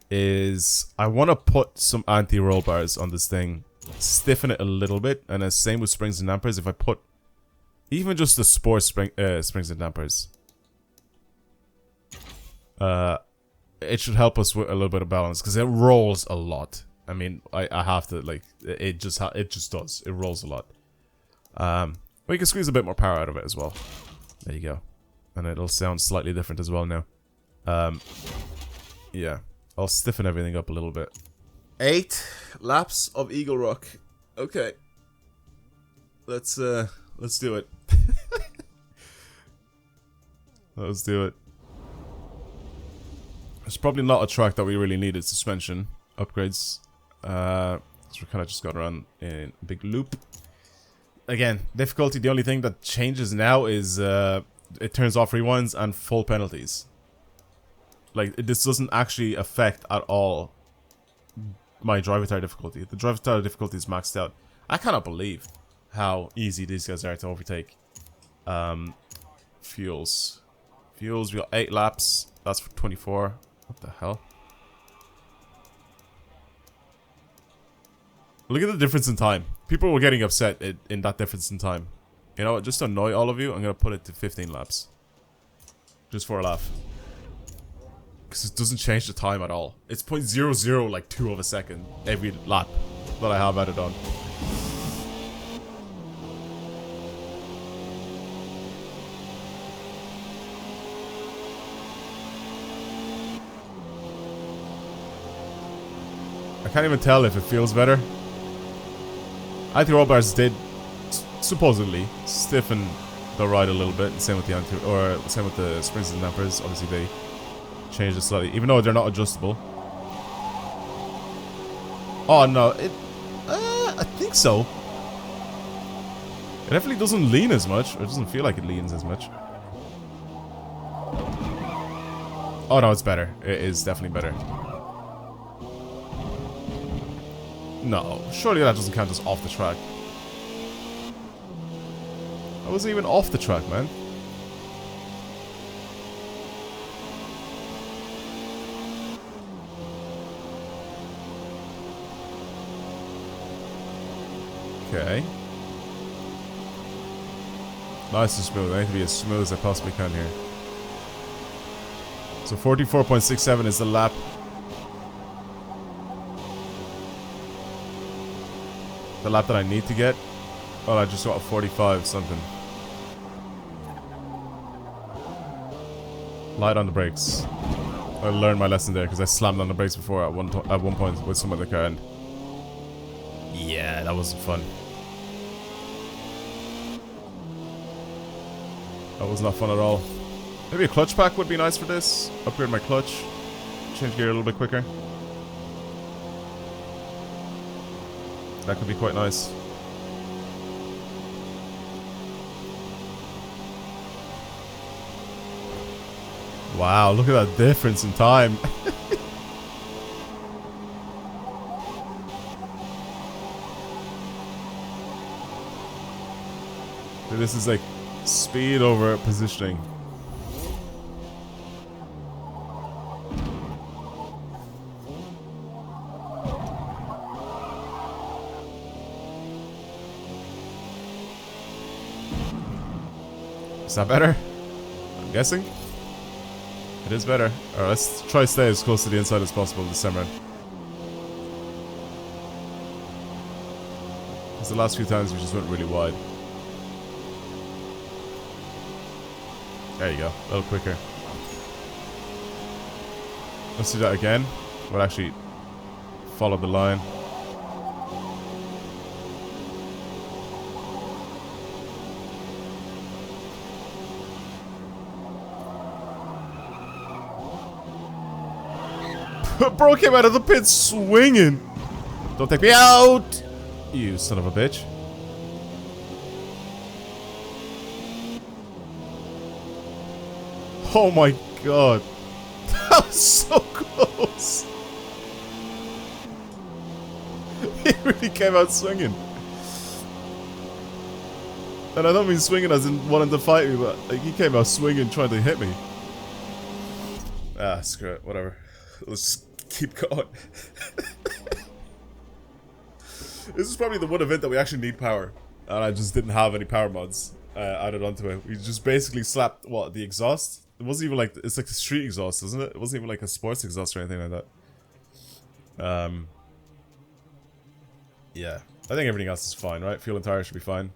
is I want to put some anti-roll bars on this thing. Stiffen it a little bit. And then same with springs and dampers. If I put even just the sport springs and dampers, it should help us with a little bit of balance, because it rolls a lot. I mean, I have to, like, it just does. It rolls a lot. But you can squeeze a bit more power out of it as well. There you go. And it'll sound slightly different as well now. Yeah. I'll stiffen everything up a little bit. 8 laps of Eagle Rock. Okay. Let's do it. Let's do it. It's probably not a track that we really needed suspension upgrades. So we kind of just got around in a big loop. Again, difficulty, the only thing that changes now is it turns off rewinds and full penalties. Like, this doesn't actually affect at all my driver tire difficulty. The driver tire difficulty is maxed out. I cannot believe how easy these guys are to overtake. Fuels. Fuels, we got 8 laps. That's for 24. What the hell? Look at the difference in time. People were getting upset in that difference in time. You know what? Just to annoy all of you, I'm going to put it to 15 laps. Just for a laugh. Because it doesn't change the time at all. It's 0.00 like 2 of a second every lap that I have added on. can't even tell if it feels better. I think roll bars did supposedly stiffen the ride a little bit. Same with the same with the springs and dampers. Obviously they changed it slightly, even though they're not adjustable. Oh no, I think so. It definitely doesn't lean as much, or it doesn't feel like it leans as much. Oh no, it's better. It is definitely better. No, surely that doesn't count as off the track. I wasn't even off the track, man. Okay. Nice and smooth. I need to be as smooth as I possibly can here. So 44.67 is the lap. The lap that I need to get. Oh, I just got a 45 something. Light on the brakes. I learned my lesson there because I slammed on the brakes before at one point with some other car, and yeah, that wasn't fun. That was not fun at all. Maybe a clutch pack would be nice for this. Upgrade my clutch. Change gear a little bit quicker. That could be quite nice. Wow, look at that difference in time. This is like speed over positioning. Is that better? I'm guessing. It is better. Alright, let's try to stay as close to the inside as possible this time round. Because the last few times we just went really wide. There you go. A little quicker. Let's do that again. We'll actually follow the line. Bro came out of the pit swinging. Don't take me out, you son of a bitch. Oh my god. That was so close. He really came out swinging. And I don't mean swinging as in wanting to fight me, but like, he came out swinging trying to hit me. Ah, screw it. Whatever. Let's keep going. This is probably the one event that we actually need power. And I just didn't have any power mods added onto it. We just basically slapped, what, the exhaust? It wasn't even like, it's like the street exhaust, isn't it? It wasn't even like a sports exhaust or anything like that. Yeah. I think everything else is fine, right? Fuel and tire should be fine.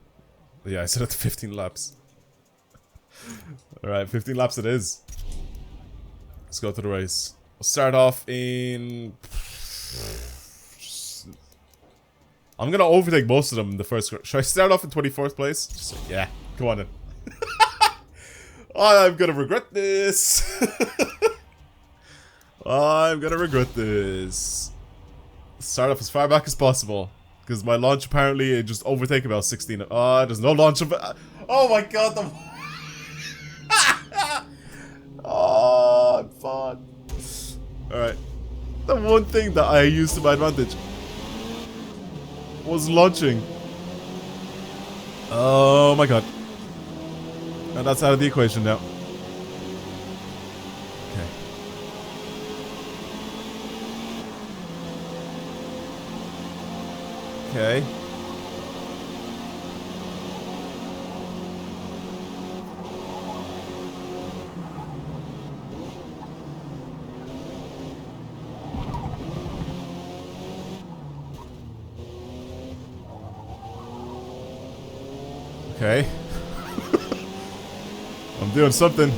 But yeah, I set it to 15 laps. Alright, 15 laps it is. Let's go to the race. We'll start off in... I'm gonna overtake most of them in the first... Should I start off in 24th place? Just, yeah, come on then. I'm gonna regret this. I'm gonna regret this. Start off as far back as possible. Because my launch apparently it just overtake about 16. There's no launch of... Oh my god, the... Oh, I'm fine. Alright. The one thing that I used to my advantage was launching. Oh my god. And that's out of the equation now. Okay. Okay. Okay. I'm doing something.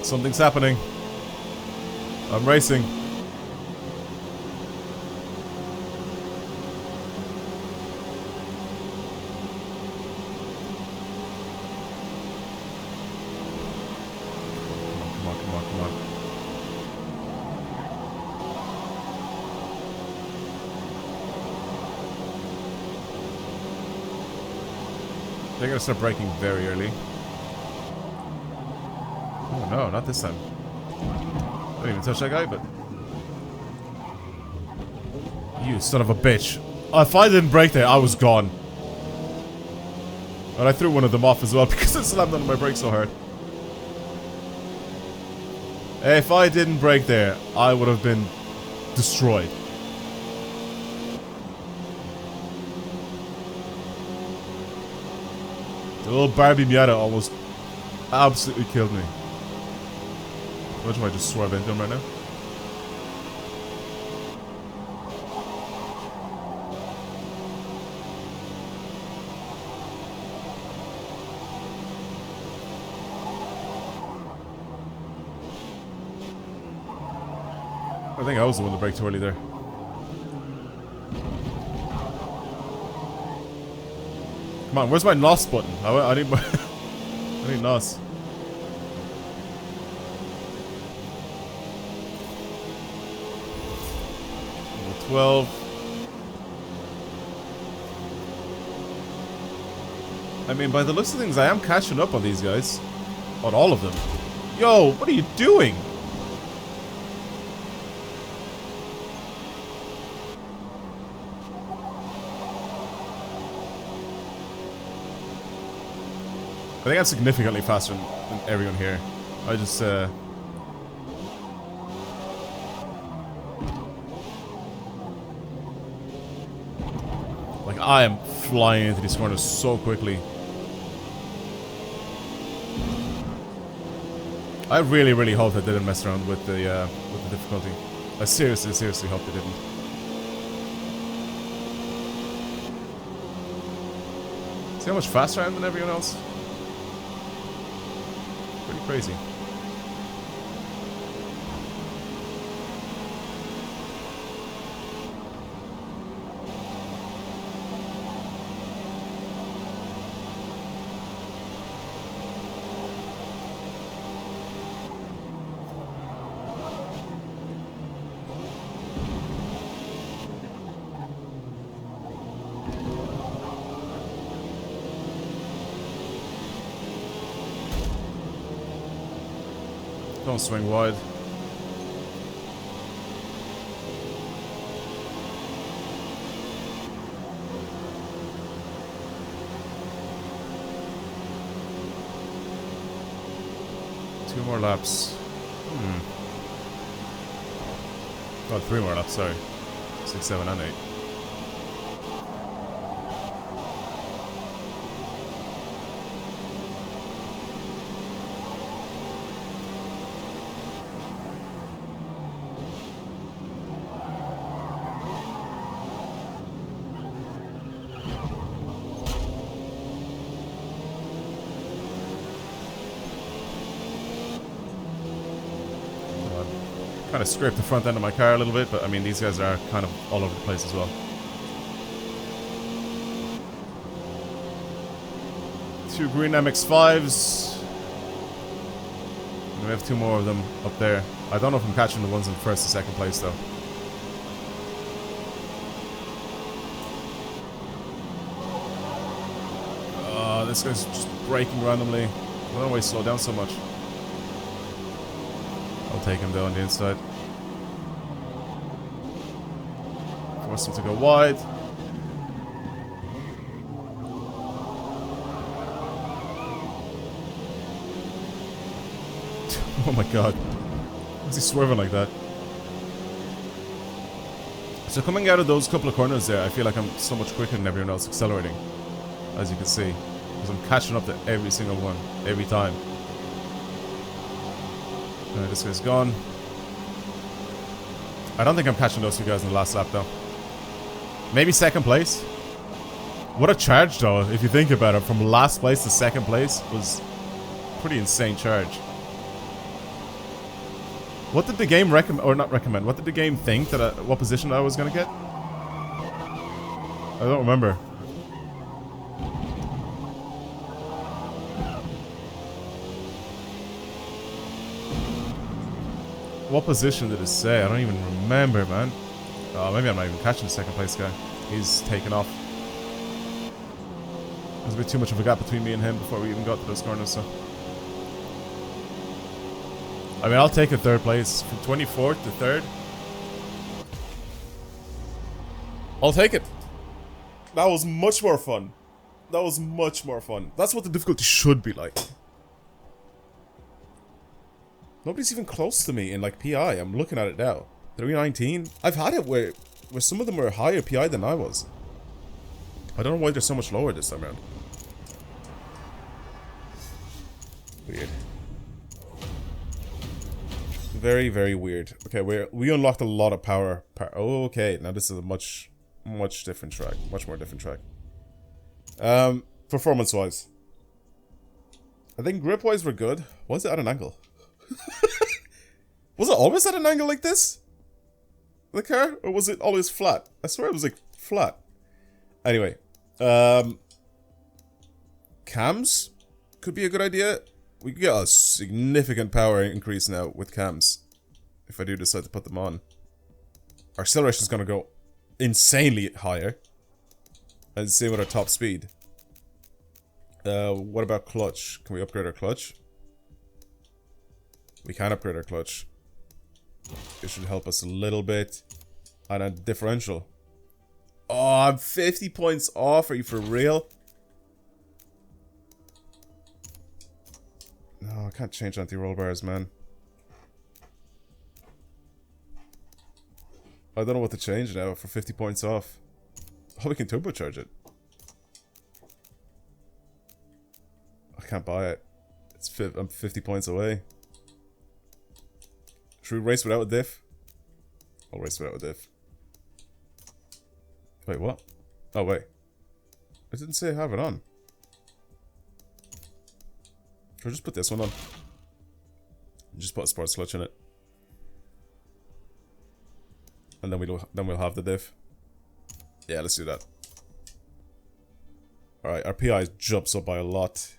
Something's happening. I'm racing. Come on, come on, come on. They're gonna start braking very early. Oh no, not this time. I didn't even touch that guy, but... You son of a bitch. If I didn't brake there, I was gone. And I threw one of them off as well because it slammed on my brakes so hard. If I didn't brake there, I would have been destroyed. The little Barbie Miata almost absolutely killed me. Imagine if I just swerve into him right now. I think I was the one that braked too early there. Come on, where's my NOS button? I need my... I need NOS. Level 12. I mean, by the looks of things, I am catching up on these guys. On all of them. Yo, what are you doing? I think I'm significantly faster than everyone here. I just, like, I am flying into these corners so quickly. I really, really hope they didn't mess around with the difficulty. I seriously, seriously hope they didn't. See how much faster I am than everyone else? Pretty crazy. Don't swing wide. Two more laps. Oh, 3 more laps, sorry. 6, 7, and 8. Kind of scraped the front end of my car a little bit, but I mean, these guys are kind of all over the place as well. Two green MX-5s. And we have 2 more of them up there. I don't know if I'm catching the ones in first or second place though. This guy's just braking randomly. I don't know why he slowed down so much. I'll take him though on the inside. Force him to go wide. Oh my god. Why is he swerving like that? So coming out of those couple of corners there, I feel like I'm so much quicker than everyone else accelerating. As you can see. Because I'm catching up to every single one. Every time. Alright, this guy's gone. I don't think I'm catching those 2 guys in the last lap though. Maybe second place. What a charge though, if you think about it. From last place to second place was pretty insane charge. What did the game recommend, or not recommend, what did the game think that what position I was gonna get? I don't remember. What position did it say? I don't even remember, man. Oh, maybe I'm not even catching the second place guy. He's taken off. There's a bit too much of a gap between me and him before we even got to those corners, so... I mean, I'll take a third place. From 24th to 3rd. I'll take it. That was much more fun. That was much more fun. That's what the difficulty should be like. Nobody's even close to me in, like, PI. I'm looking at it now. 319. I've had it where some of them were higher PI than I was. I don't know why they're so much lower this time around. Weird. Very, very weird. Okay, we unlocked a lot of power. Oh, okay, now this is a much different track. Much more different track. Performance-wise. I think grip-wise we're good. Was it at an angle? Was it always at an angle like this? The car? Or was it always flat? I swear it was like flat. Anyway. Cams? Could be a good idea. We could get a significant power increase now with cams. If I do decide to put them on. Our acceleration is going to go insanely higher. And same with our top speed. What about clutch? Can we upgrade our clutch? We can upgrade our clutch. It should help us a little bit. And a differential. Oh, I'm 50 points off. Are you for real? No, I can't change anti-roll bars, man. I don't know what to change now for 50 points off. Oh, we can turbocharge it. I can't buy it. I'm 50 points away. Should we race without a diff? I'll race without a diff. Wait, what? Oh, wait. I didn't say I have it on. Or just put this one on. Just put a sports clutch in it. And then we'll have the diff. Yeah, let's do that. Alright, our PI jumps up by a lot.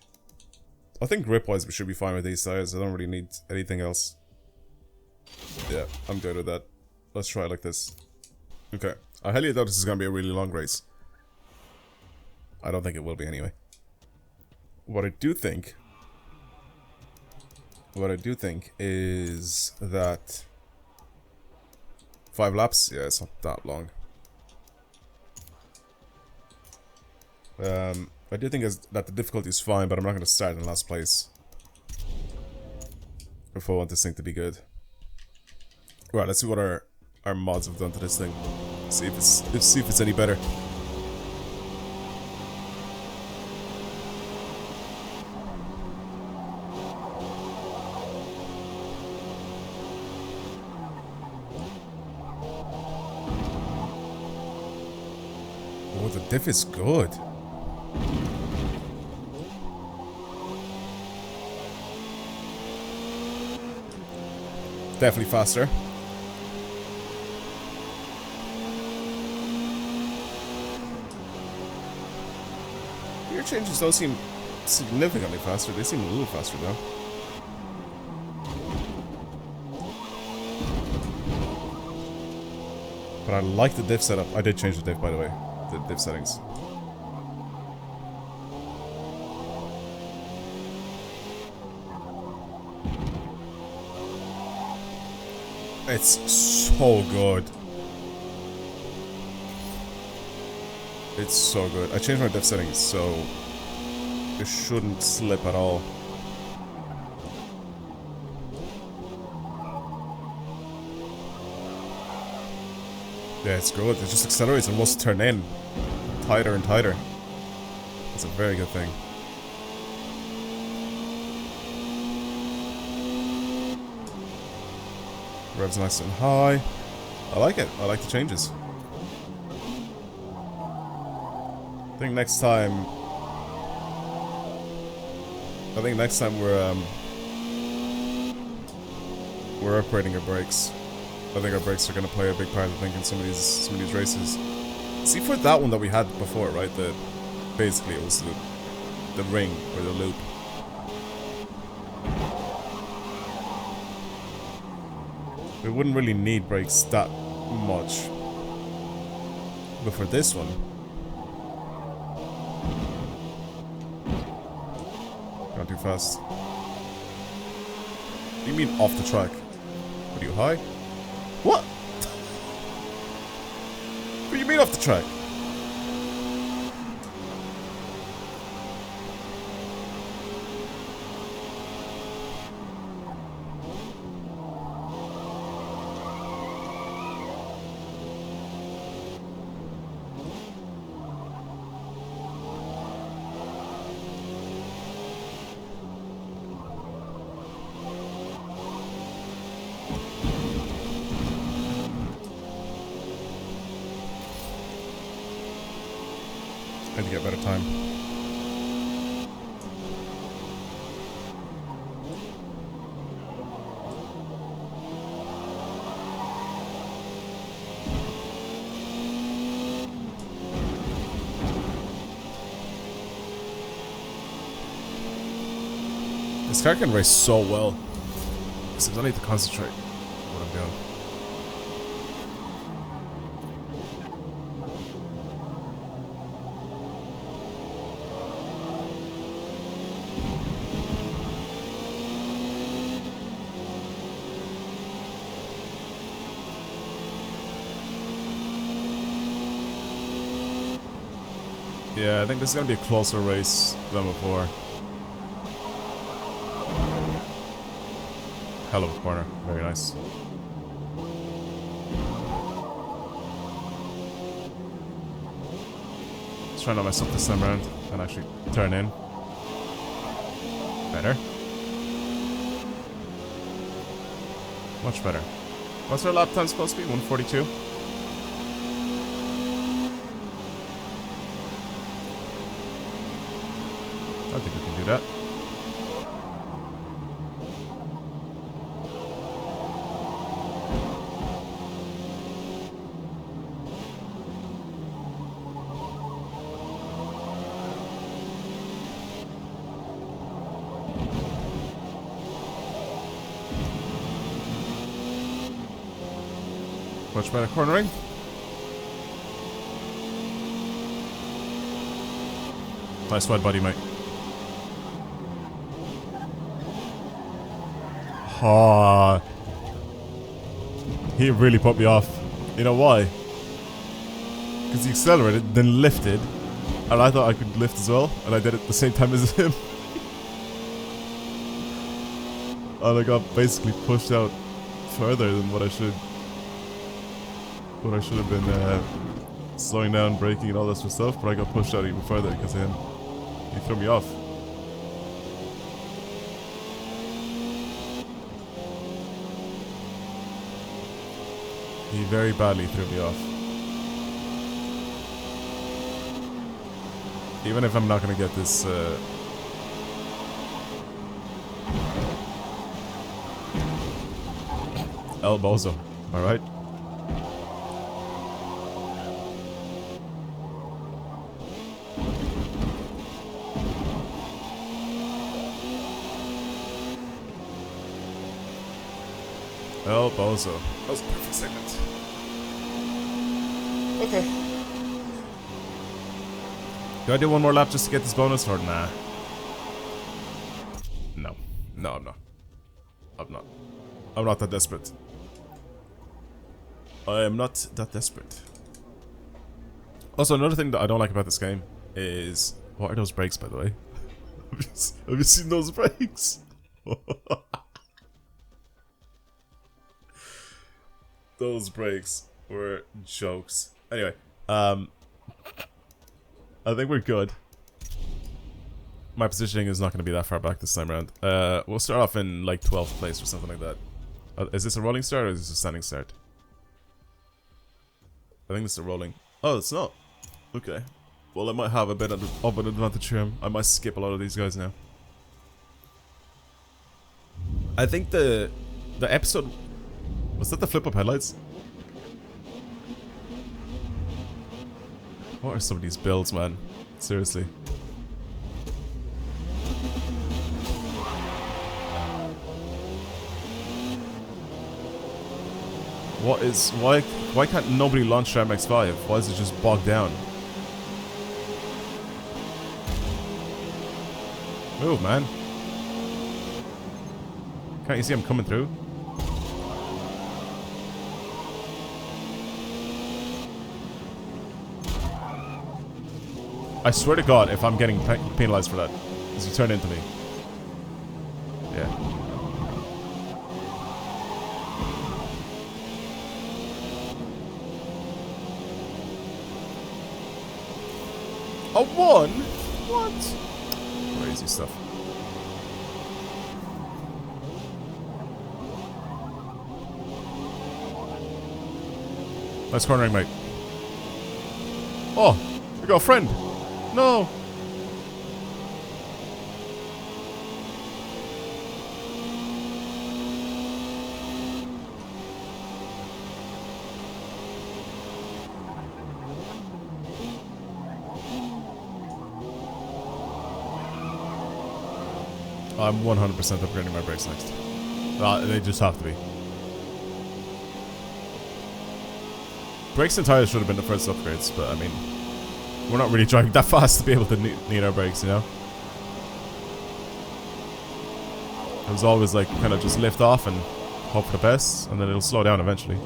I think grip-wise we should be fine with these tires. I don't really need anything else. Yeah, I'm good with that. Let's try it like this. Okay. I highly doubt this is going to be a really long race. I don't think it will be anyway. What I do think is that 5 laps, yeah, it's not that long. I do think that the difficulty is fine, but I'm not going to start in last place if I want this thing to be good. Right, let's see what our mods have done to this thing. See if it's any better. Oh, the diff is good. Definitely faster. Gear changes don't seem significantly faster. They seem a little faster though. But I like the diff setup. I did change the diff, by the way. The diff settings. It's so good. It's so good. I changed my diff settings so it shouldn't slip at all. Yeah, it's good. It just accelerates and wants to turn in tighter and tighter. That's a very good thing. Revs nice and high. I like it. I like the changes. I think next time we're upgrading our brakes. I think our brakes are going to play a big part, I think, in some of these races. See, for that one that we had before, right? Basically it was the ring or the loop. We wouldn't really need brakes that much. But for this one, not too fast. What do you mean off the track? What are you, high? What? What do you mean off the track? I need to get better time. This car can race so well. Except I need to concentrate on what I'm doing. Yeah, I think this is gonna be a closer race than before. Hell of a corner, very nice. Let's try not mess up this time around and actually turn in. Better. Much better. What's our lap time supposed to be? 142? I think we can do that. Much better cornering. Nice wide body, mate. Oh, he really put me off. You know why? Because he accelerated, then lifted, and I thought I could lift as well, and I did it at the same time as him. And I got basically pushed out further than what I should. What I should have been slowing down, braking, and all that sort of stuff, but I got pushed out even further because of him. He threw me off. He very badly threw me off. Even if I'm not gonna get this El Bozo, alright? El Bozo. That was a perfect segment. Okay. Do I do one more lap just to get this bonus or nah? No. No, I'm not. I'm not. I'm not that desperate. I am not that desperate. Also, another thing that I don't like about this game is... What are those brakes, by the way? Have you seen those brakes? Those brakes were jokes. Anyway, I think we're good. My positioning is not going to be that far back this time around. We'll start off in like 12th place or something like that. Is this a rolling start or is this a standing start? I think this is a rolling. Oh, it's not. Okay. Well, I might have a bit of an advantage here. I might skip a lot of these guys now. I think the The episode... Was that the flip-up headlights? What are some of these builds, man? Seriously. What is... Why can't nobody launch their MX-5? Why is it just bogged down? Move, man. Can't you see I'm coming through? I swear to God, if I'm getting penalized for that, because you turn into me. Yeah. A 1? What? Crazy stuff. Nice cornering, mate. Oh, we got a friend. No. I'm 100% upgrading my brakes next. They just have to be. Brakes and tires should have been the first upgrades, but I mean, we're not really driving that fast to be able to need our brakes, you know? It was always like kind of just lift off and hope for the best, and then it'll slow down eventually.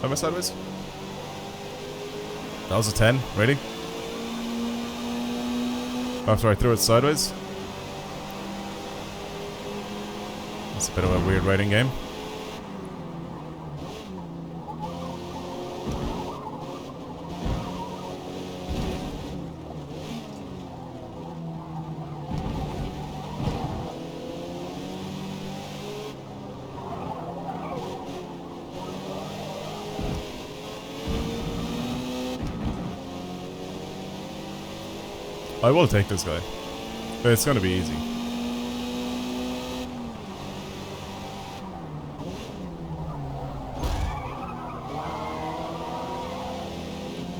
Am I sideways? That was a 10, ready? Oh, I'm sorry, I threw it sideways. That's a bit of a weird rating game. I will take this guy. But it's gonna be easy.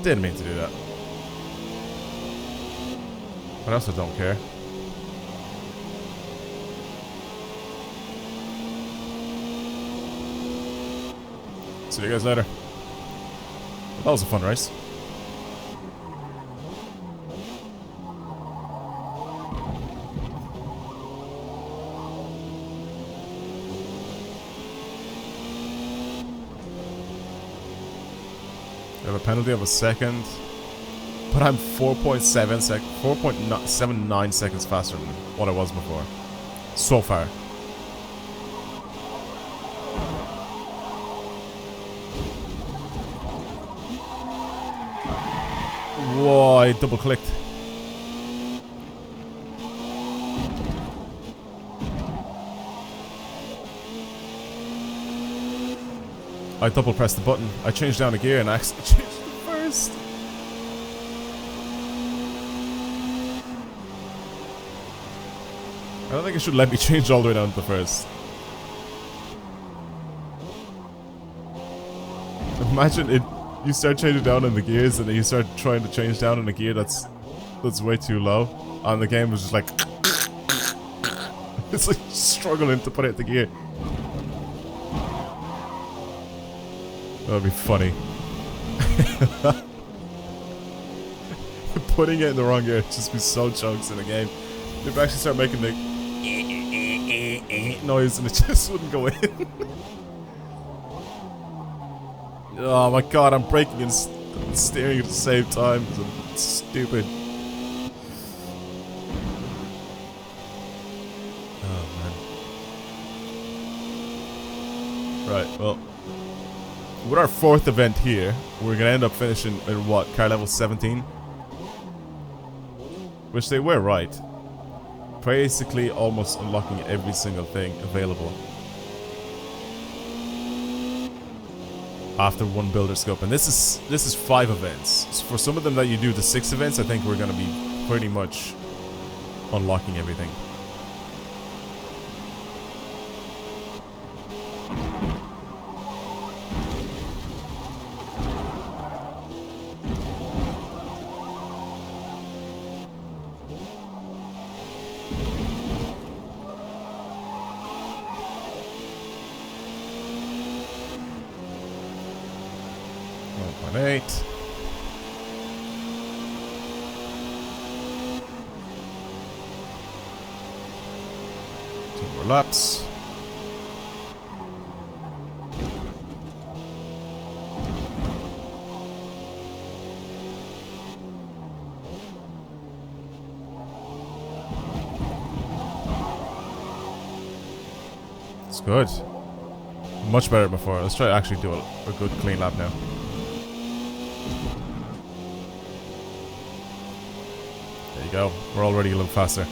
Didn't mean to do that. But I also don't care. See you guys later. That was a fun race. I have a penalty of a second, but I'm 4.79 seconds faster than what I was before. So far. Whoa, I double clicked. I double pressed the button. I changed down a gear and I actually changed it first. I don't think it should let me change all the way down to the first. Imagine it. You start changing down in the gears and then you start trying to change down in a gear that's way too low. And the game was just like it's like struggling to put it in the gear. That'd be funny. Putting it in the wrong gear would just be so chunks in the game. They'd actually start making the noise and it just wouldn't go in. Oh my god, I'm braking and steering at the same time. It's stupid. Oh man. Right, well. With our fourth event here, we're gonna end up finishing in what, car level 17? Which they were right. Basically almost unlocking every single thing available. after one builder scope, and this is 5 events. So for some of them that you do the 6 events, I think we're gonna be pretty much unlocking everything. Eight. 2 more laps. It's good. Much better than before. Let's try to actually do a good clean lap now. There you go. We're already a little faster.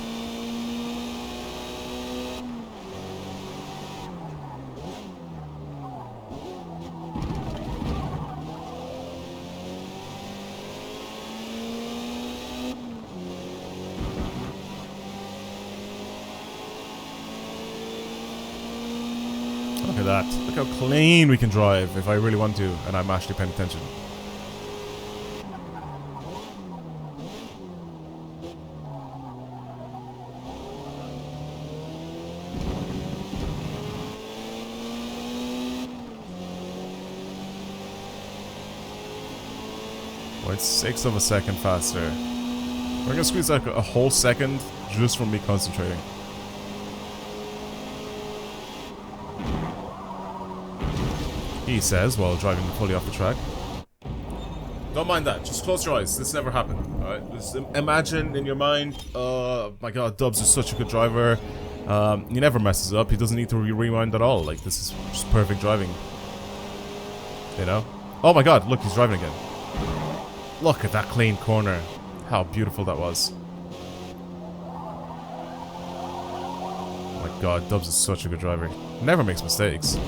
Look at that. Look how clean we can drive if I really want to and I'm actually paying attention. It's 1/6 of a second faster. We're gonna squeeze like a whole second just from me concentrating. He says while driving fully off the track. Don't mind that. Just close your eyes. This never happened. Alright? Just imagine in your mind, my god, Dubs is such a good driver. He never messes up. He doesn't need to rewind at all. Like, this is just perfect driving. You know? Oh my god, look, he's driving again. Look at that clean corner. How beautiful that was. Oh my god, Dubs is such a good driver. Never makes mistakes.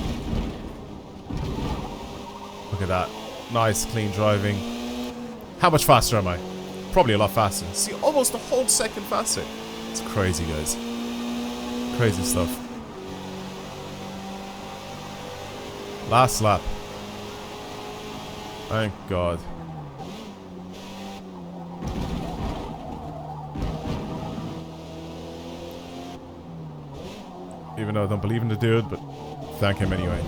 Look at that. Nice, clean driving. How much faster am I? Probably a lot faster. See, almost a whole second faster. It's crazy, guys. Crazy stuff. Last lap. Thank god. Even though I don't believe in the dude, but thank him anyway.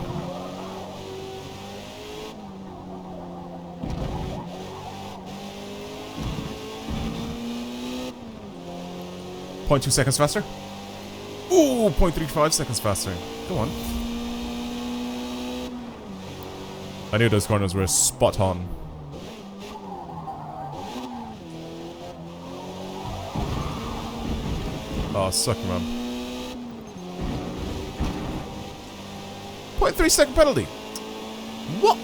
.2 seconds faster. Ooh, 0.35 seconds faster. Go on. I knew those corners were spot on. Oh, suck, man. 0.3 second penalty. What?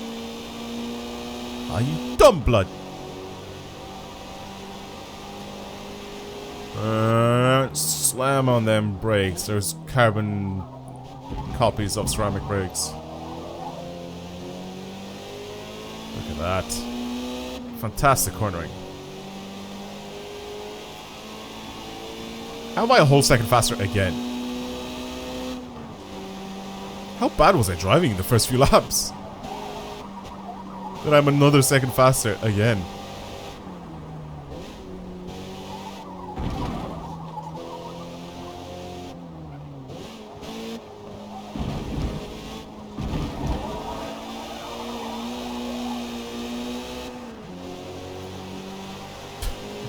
Are you dumb blood? Slam on them brakes. There's carbon copies of ceramic brakes. Look at that. Fantastic cornering. How am I a whole second faster again? How bad was I driving in the first few laps? That I'm another second faster again.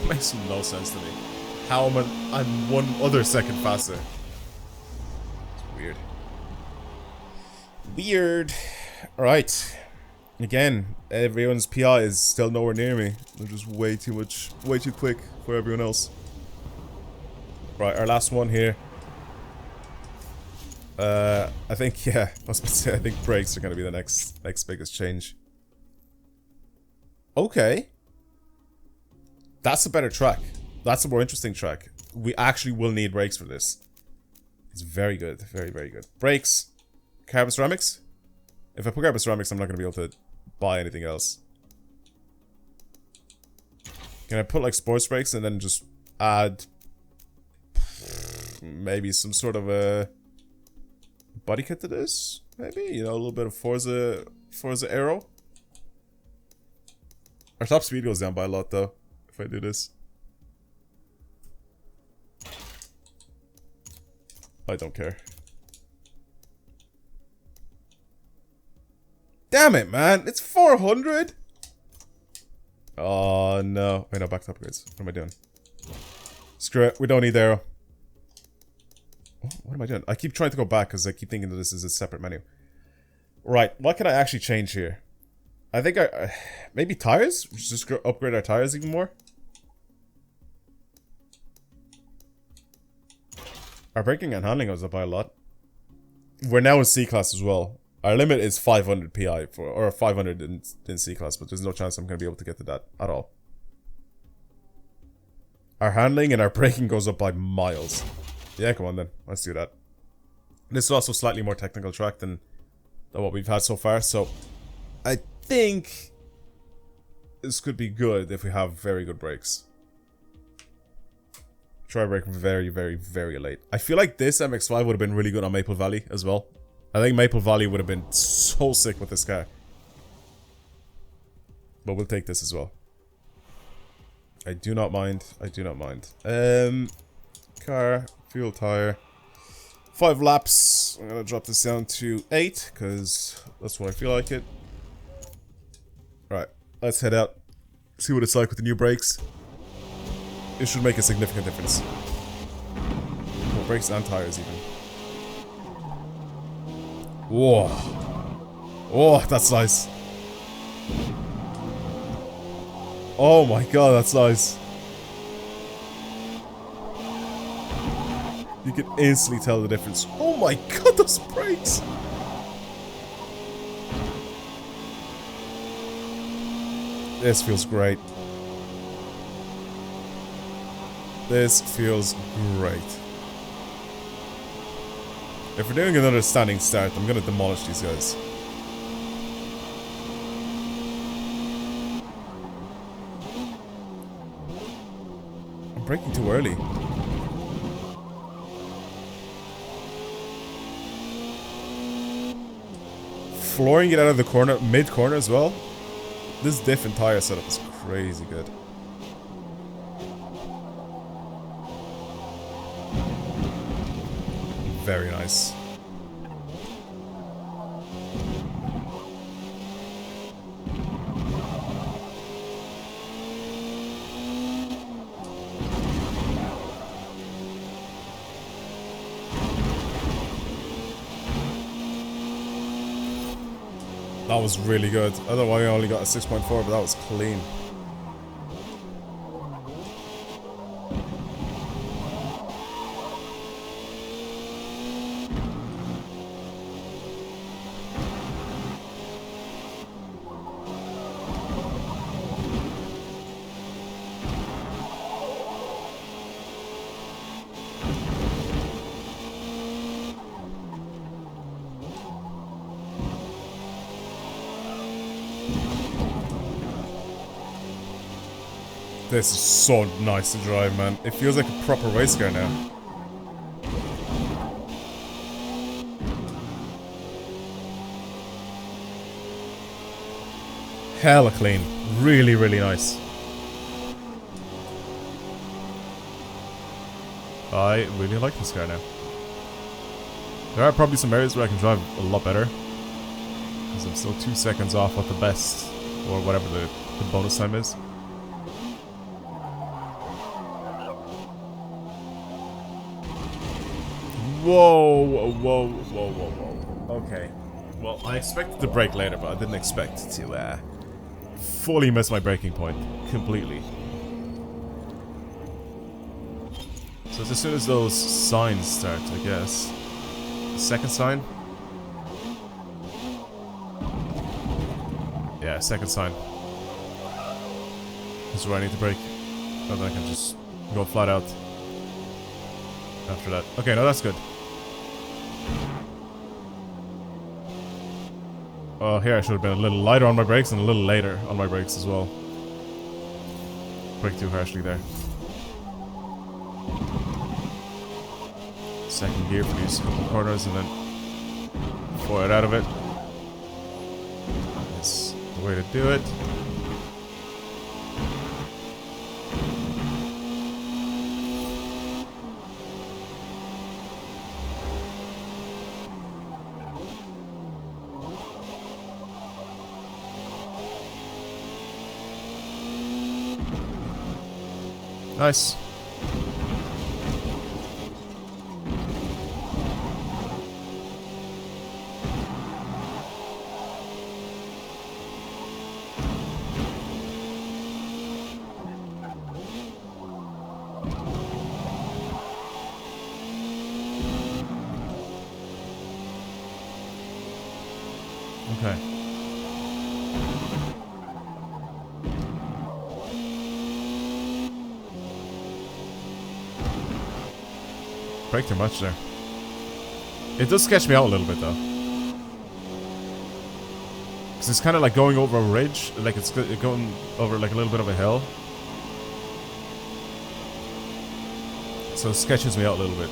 Makes no sense to me. How am I'm one other second faster? It's weird. Weird. Alright. Again, everyone's PI is still nowhere near me. They're just way too quick for everyone else. Right, our last one here. I think, yeah, I was about to say, I think brakes are gonna be the next biggest change. Okay. That's a better track. That's a more interesting track. We actually will need brakes for this. It's very good. Very, very good. Brakes. Carbon ceramics. If I put carbon ceramics, I'm not going to be able to buy anything else. Can I put like sports brakes and then just add maybe some sort of a body kit to this? Maybe, you know, a little bit of Forza Aero. Our top speed goes down by a lot though, if I do this. I don't care. Damn it, man! It's 400! Oh no. Wait, no, back to upgrades. What am I doing? Screw it, we don't need Aero. What am I doing? I keep trying to go back because I keep thinking that this is a separate menu. Right, what can I actually change here? I think maybe tires? We should just upgrade our tires even more. Our braking and handling goes up by a lot. We're now in C-Class as well. Our limit is 500 PI, or 500 in C-Class, but there's no chance I'm going to be able to get to that at all. Our handling and our braking goes up by miles. Yeah, come on then. Let's do that. This is also slightly more technical track than what we've had so far, so I think this could be good if we have very good brakes. Try brake very, very, very late. I feel like this MX-5 would have been really good on Maple Valley as well. I think Maple Valley would have been so sick with this car. But we'll take this as well. I do not mind. I do not mind. Car, fuel, tire. 5 laps. I'm gonna drop this down to 8 because that's what I feel like it. Right, let's head out. See what it's like with the new brakes. It should make a significant difference. Well, brakes and tires even. Whoa. Oh, that's nice. Oh my god, that's nice. You can instantly tell the difference. Oh my god, those brakes! This feels great. This feels great. If we're doing another standing start, I'm gonna demolish these guys. I'm braking too early. Flooring it out of the corner, mid-corner as well. This diff and tire setup is crazy good. Very nice. That was really good. I don't know why I only got a 6.4, but that was clean. This is so nice to drive, man. It feels like a proper race car now. Hella clean. Really, really nice. I really like this car now. There are probably some areas where I can drive a lot better. Because I'm still 2 seconds off at the best. Or whatever the bonus time is. Whoa, whoa, whoa, whoa, whoa, whoa. Okay. Well, I expected to brake later, but I didn't expect to fully miss my braking point. Completely. So it's as soon as those signs start, I guess. The second sign? Yeah, second sign. This is where I need to brake. And then I can just go flat out. After that. Okay, no, that's good. Oh, here I should have been a little lighter on my brakes and a little later on my brakes as well. Brake too harshly there. Second gear for these couple corners and then forward out of it. That's the way to do it. Nice. Okay. Brake too much there. It does sketch me out a little bit though. Because it's kind of like going over a ridge, like it's going over like a little bit of a hill. So it sketches me out a little bit.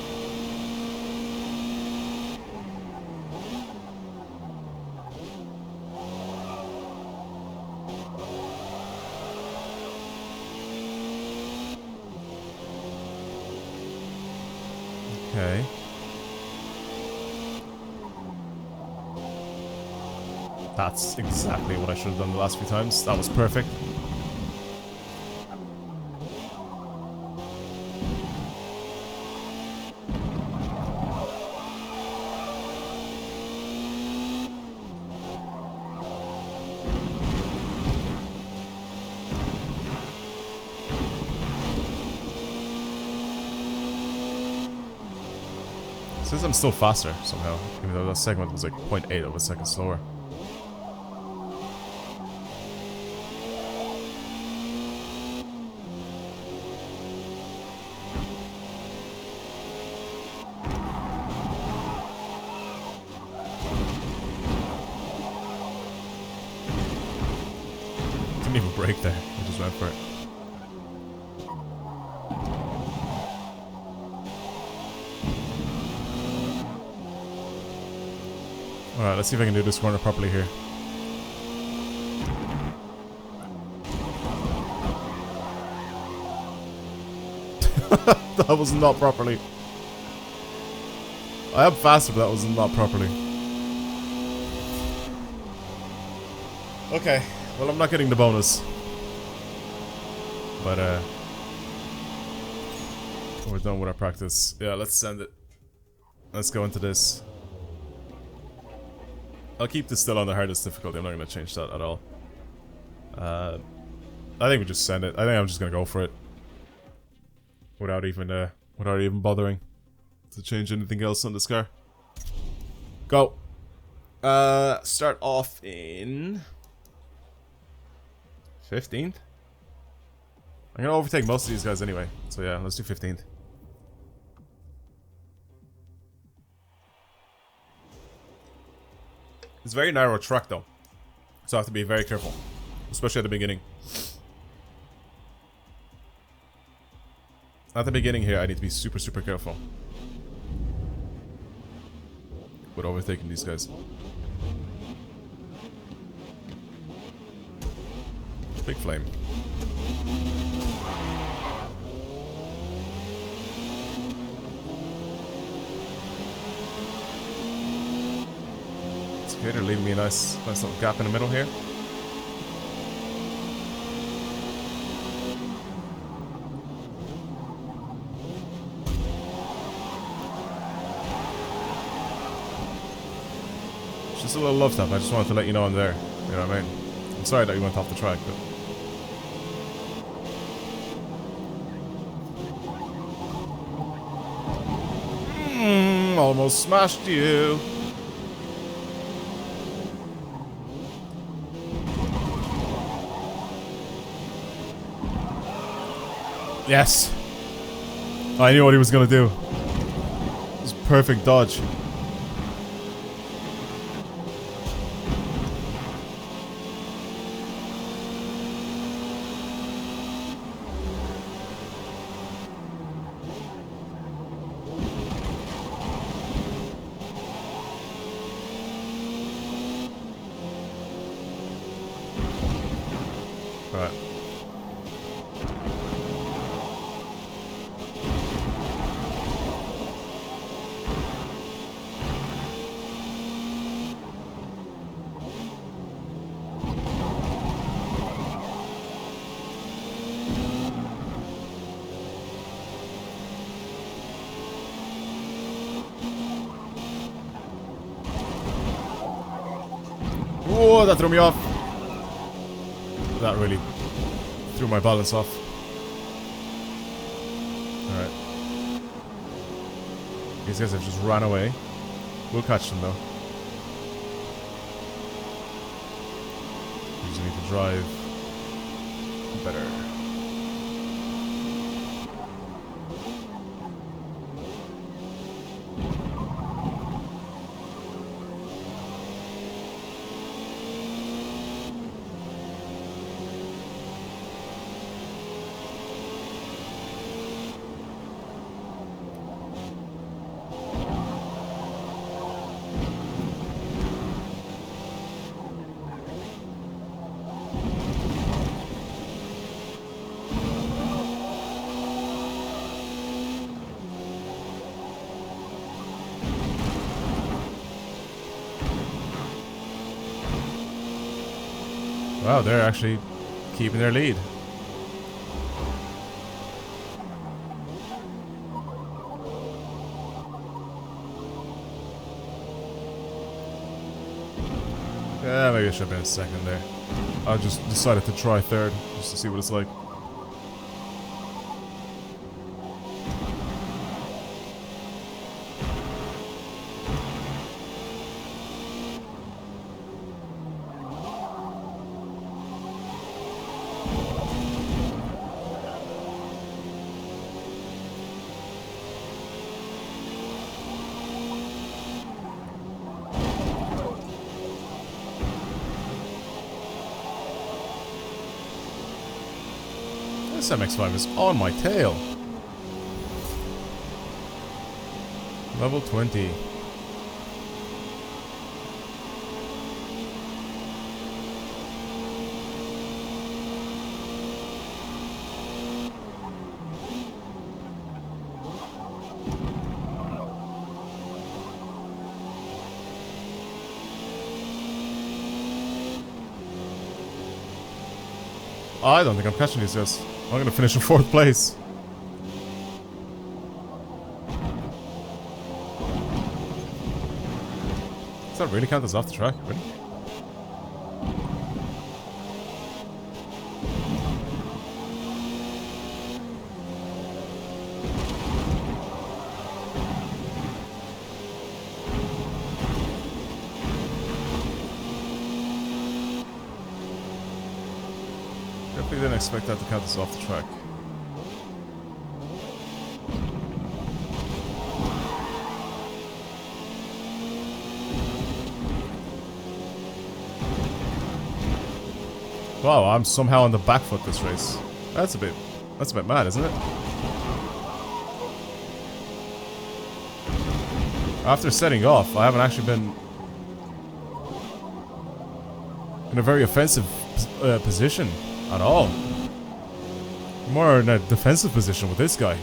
Okay. That's exactly what I should have done the last few times. That was perfect. Since I'm still faster somehow, even though that segment was like 0.8 of a second slower. Didn't even brake there, I just went for it. Alright, let's see if I can do this corner properly here. That was not properly. I am faster, but that was not properly. Okay, well I'm not getting the bonus. But we're done with our practice. Yeah, let's send it. Let's go into this. I'll keep this still on the hardest difficulty. I'm not going to change that at all. I think we just send it. I think I'm just going to go for it. Without even bothering to change anything else on this car. Go. Start off in 15th. I'm going to overtake most of these guys anyway. So yeah, let's do 15th. It's a very narrow track though, so I have to be very careful, especially at the beginning. At the beginning here, I need to be super, super careful with overtaking these guys. Big flame. Okay, they're leaving me a nice little gap in the middle here. It's just a little love tap. I just wanted to let you know I'm there. You know what I mean? I'm sorry that you went off the track, but almost smashed you. Yes. I knew what he was gonna do. It was perfect dodge. Alright. Whoa, that threw me off. That really threw my balance off. Alright. These guys have just run away. We'll catch them though. We just need to drive better. Wow, they're actually keeping their lead. Yeah, maybe I should have been a second there. I just decided to try third, just to see what it's like. This MX-5 is on my tail. Level 20. I don't think I'm catching these guys. I'm gonna finish in 4th place. Does that really count as off the track? Really? Definitely didn't expect that to count as off the track. Wow, I'm somehow on the back foot this race. That's a bit mad, isn't it? After setting off, I haven't actually been in a very offensive position at all. More in a defensive position with this guy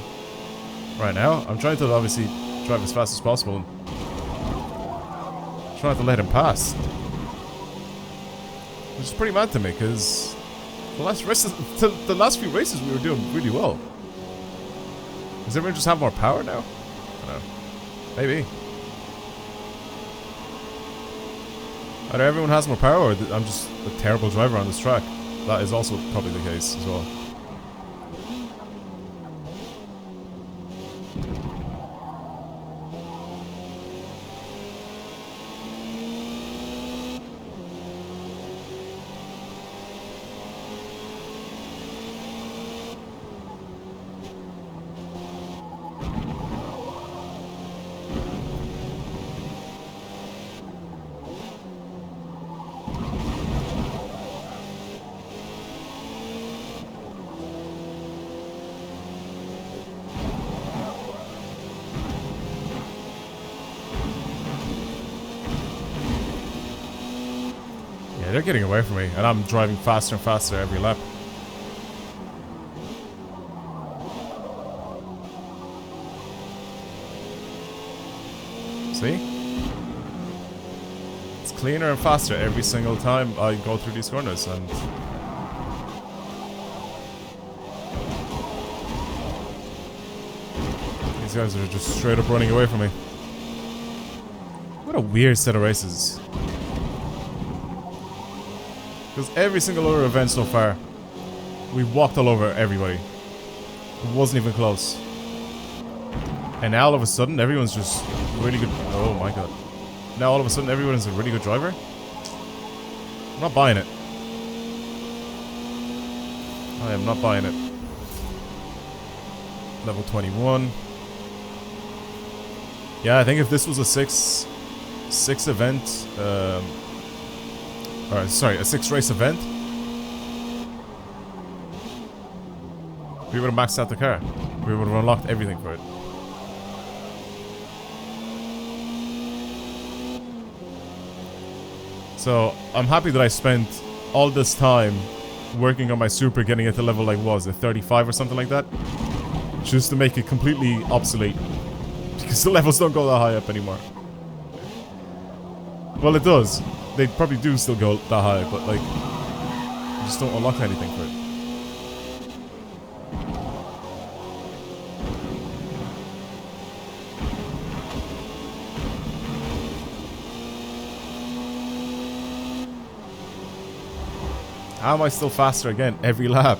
right now. I'm trying to obviously drive as fast as possible and trying to let him pass. Which is pretty mad to me, because the last few races we were doing really well. Does everyone just have more power now? I don't know. Maybe. Either everyone has more power, or I'm just a terrible driver on this track. That is also probably the case as well. They're getting away from me, and I'm driving faster and faster every lap. See? It's cleaner and faster every single time I go through these corners, and these guys are just straight up running away from me. What a weird set of races. Because every single other event so far, we walked all over everybody. It wasn't even close. And now all of a sudden, everyone's just really good. Oh my god. Now all of a sudden, everyone's a really good driver? I'm not buying it. I am not buying it. Level 21. Yeah, I think if this was a six event, or sorry, a 6 race event, we would have maxed out the car. We would have unlocked everything for it. So I'm happy that I spent all this time working on my super, getting it to level, like, what was it, 35 or something like that, just to make it completely obsolete, because the levels don't go that high up anymore. Well, it does. They probably do still go that high, but, like, you just don't unlock anything for it. How am I still faster again every lap?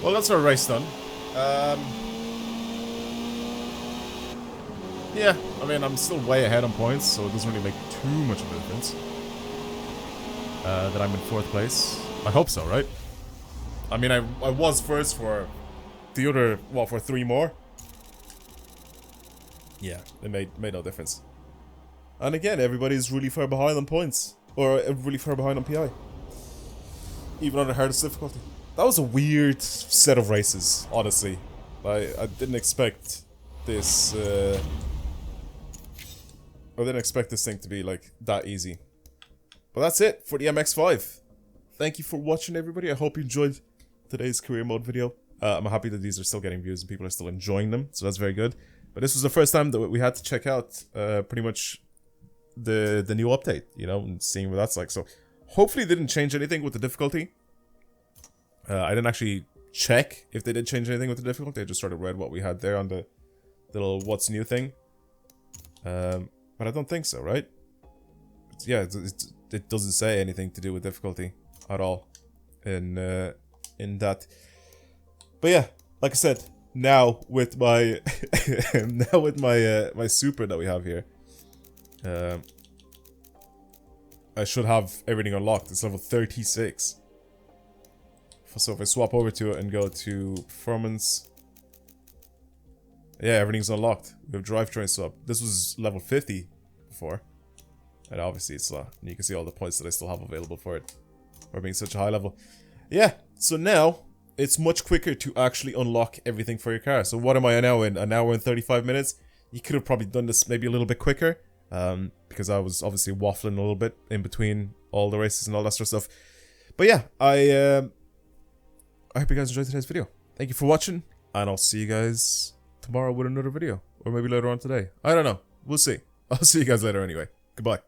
Well, that's our race done. Yeah, I mean, I'm still way ahead on points, so it doesn't really make too much of a difference that I'm in 4th place. I hope so, right? I mean, I was first for the other, what, for 3 more? Yeah, it made no difference. And again, everybody's really far behind on points. Or really far behind on PI. Even on the hardest difficulty. That was a weird set of races, honestly. I didn't expect this, I didn't expect this thing to be, like, that easy. But that's it for the MX-5. Thank you for watching, everybody. I hope you enjoyed today's career mode video. I'm happy that these are still getting views and people are still enjoying them, so that's very good. But this was the first time that we had to check out, pretty much the new update, you know, and seeing what that's like. So hopefully they didn't change anything with the difficulty. I didn't actually check if they did change anything with the difficulty. I just sort of read what we had there on the little what's new thing. But I don't think so, right? Yeah, it doesn't say anything to do with difficulty at all in that. But yeah, like I said, now with my my super that we have here, I should have everything unlocked. It's level 36. So if I swap over to it and go to performance, yeah, everything's unlocked. We have drivetrain swap. This was level 50 before, and obviously it's and you can see all the points that I still have available for it, for being such a high level. Yeah, so now it's much quicker to actually unlock everything for your car. So what am I now in? An hour and 35 minutes? You could have probably done this maybe a little bit quicker, because I was obviously waffling a little bit in between all the races and all that sort of stuff. But yeah, I hope you guys enjoyed today's video. Thank you for watching, and I'll see you guys tomorrow with another video. Or maybe later on today. I don't know. We'll see. I'll see you guys later anyway. Goodbye.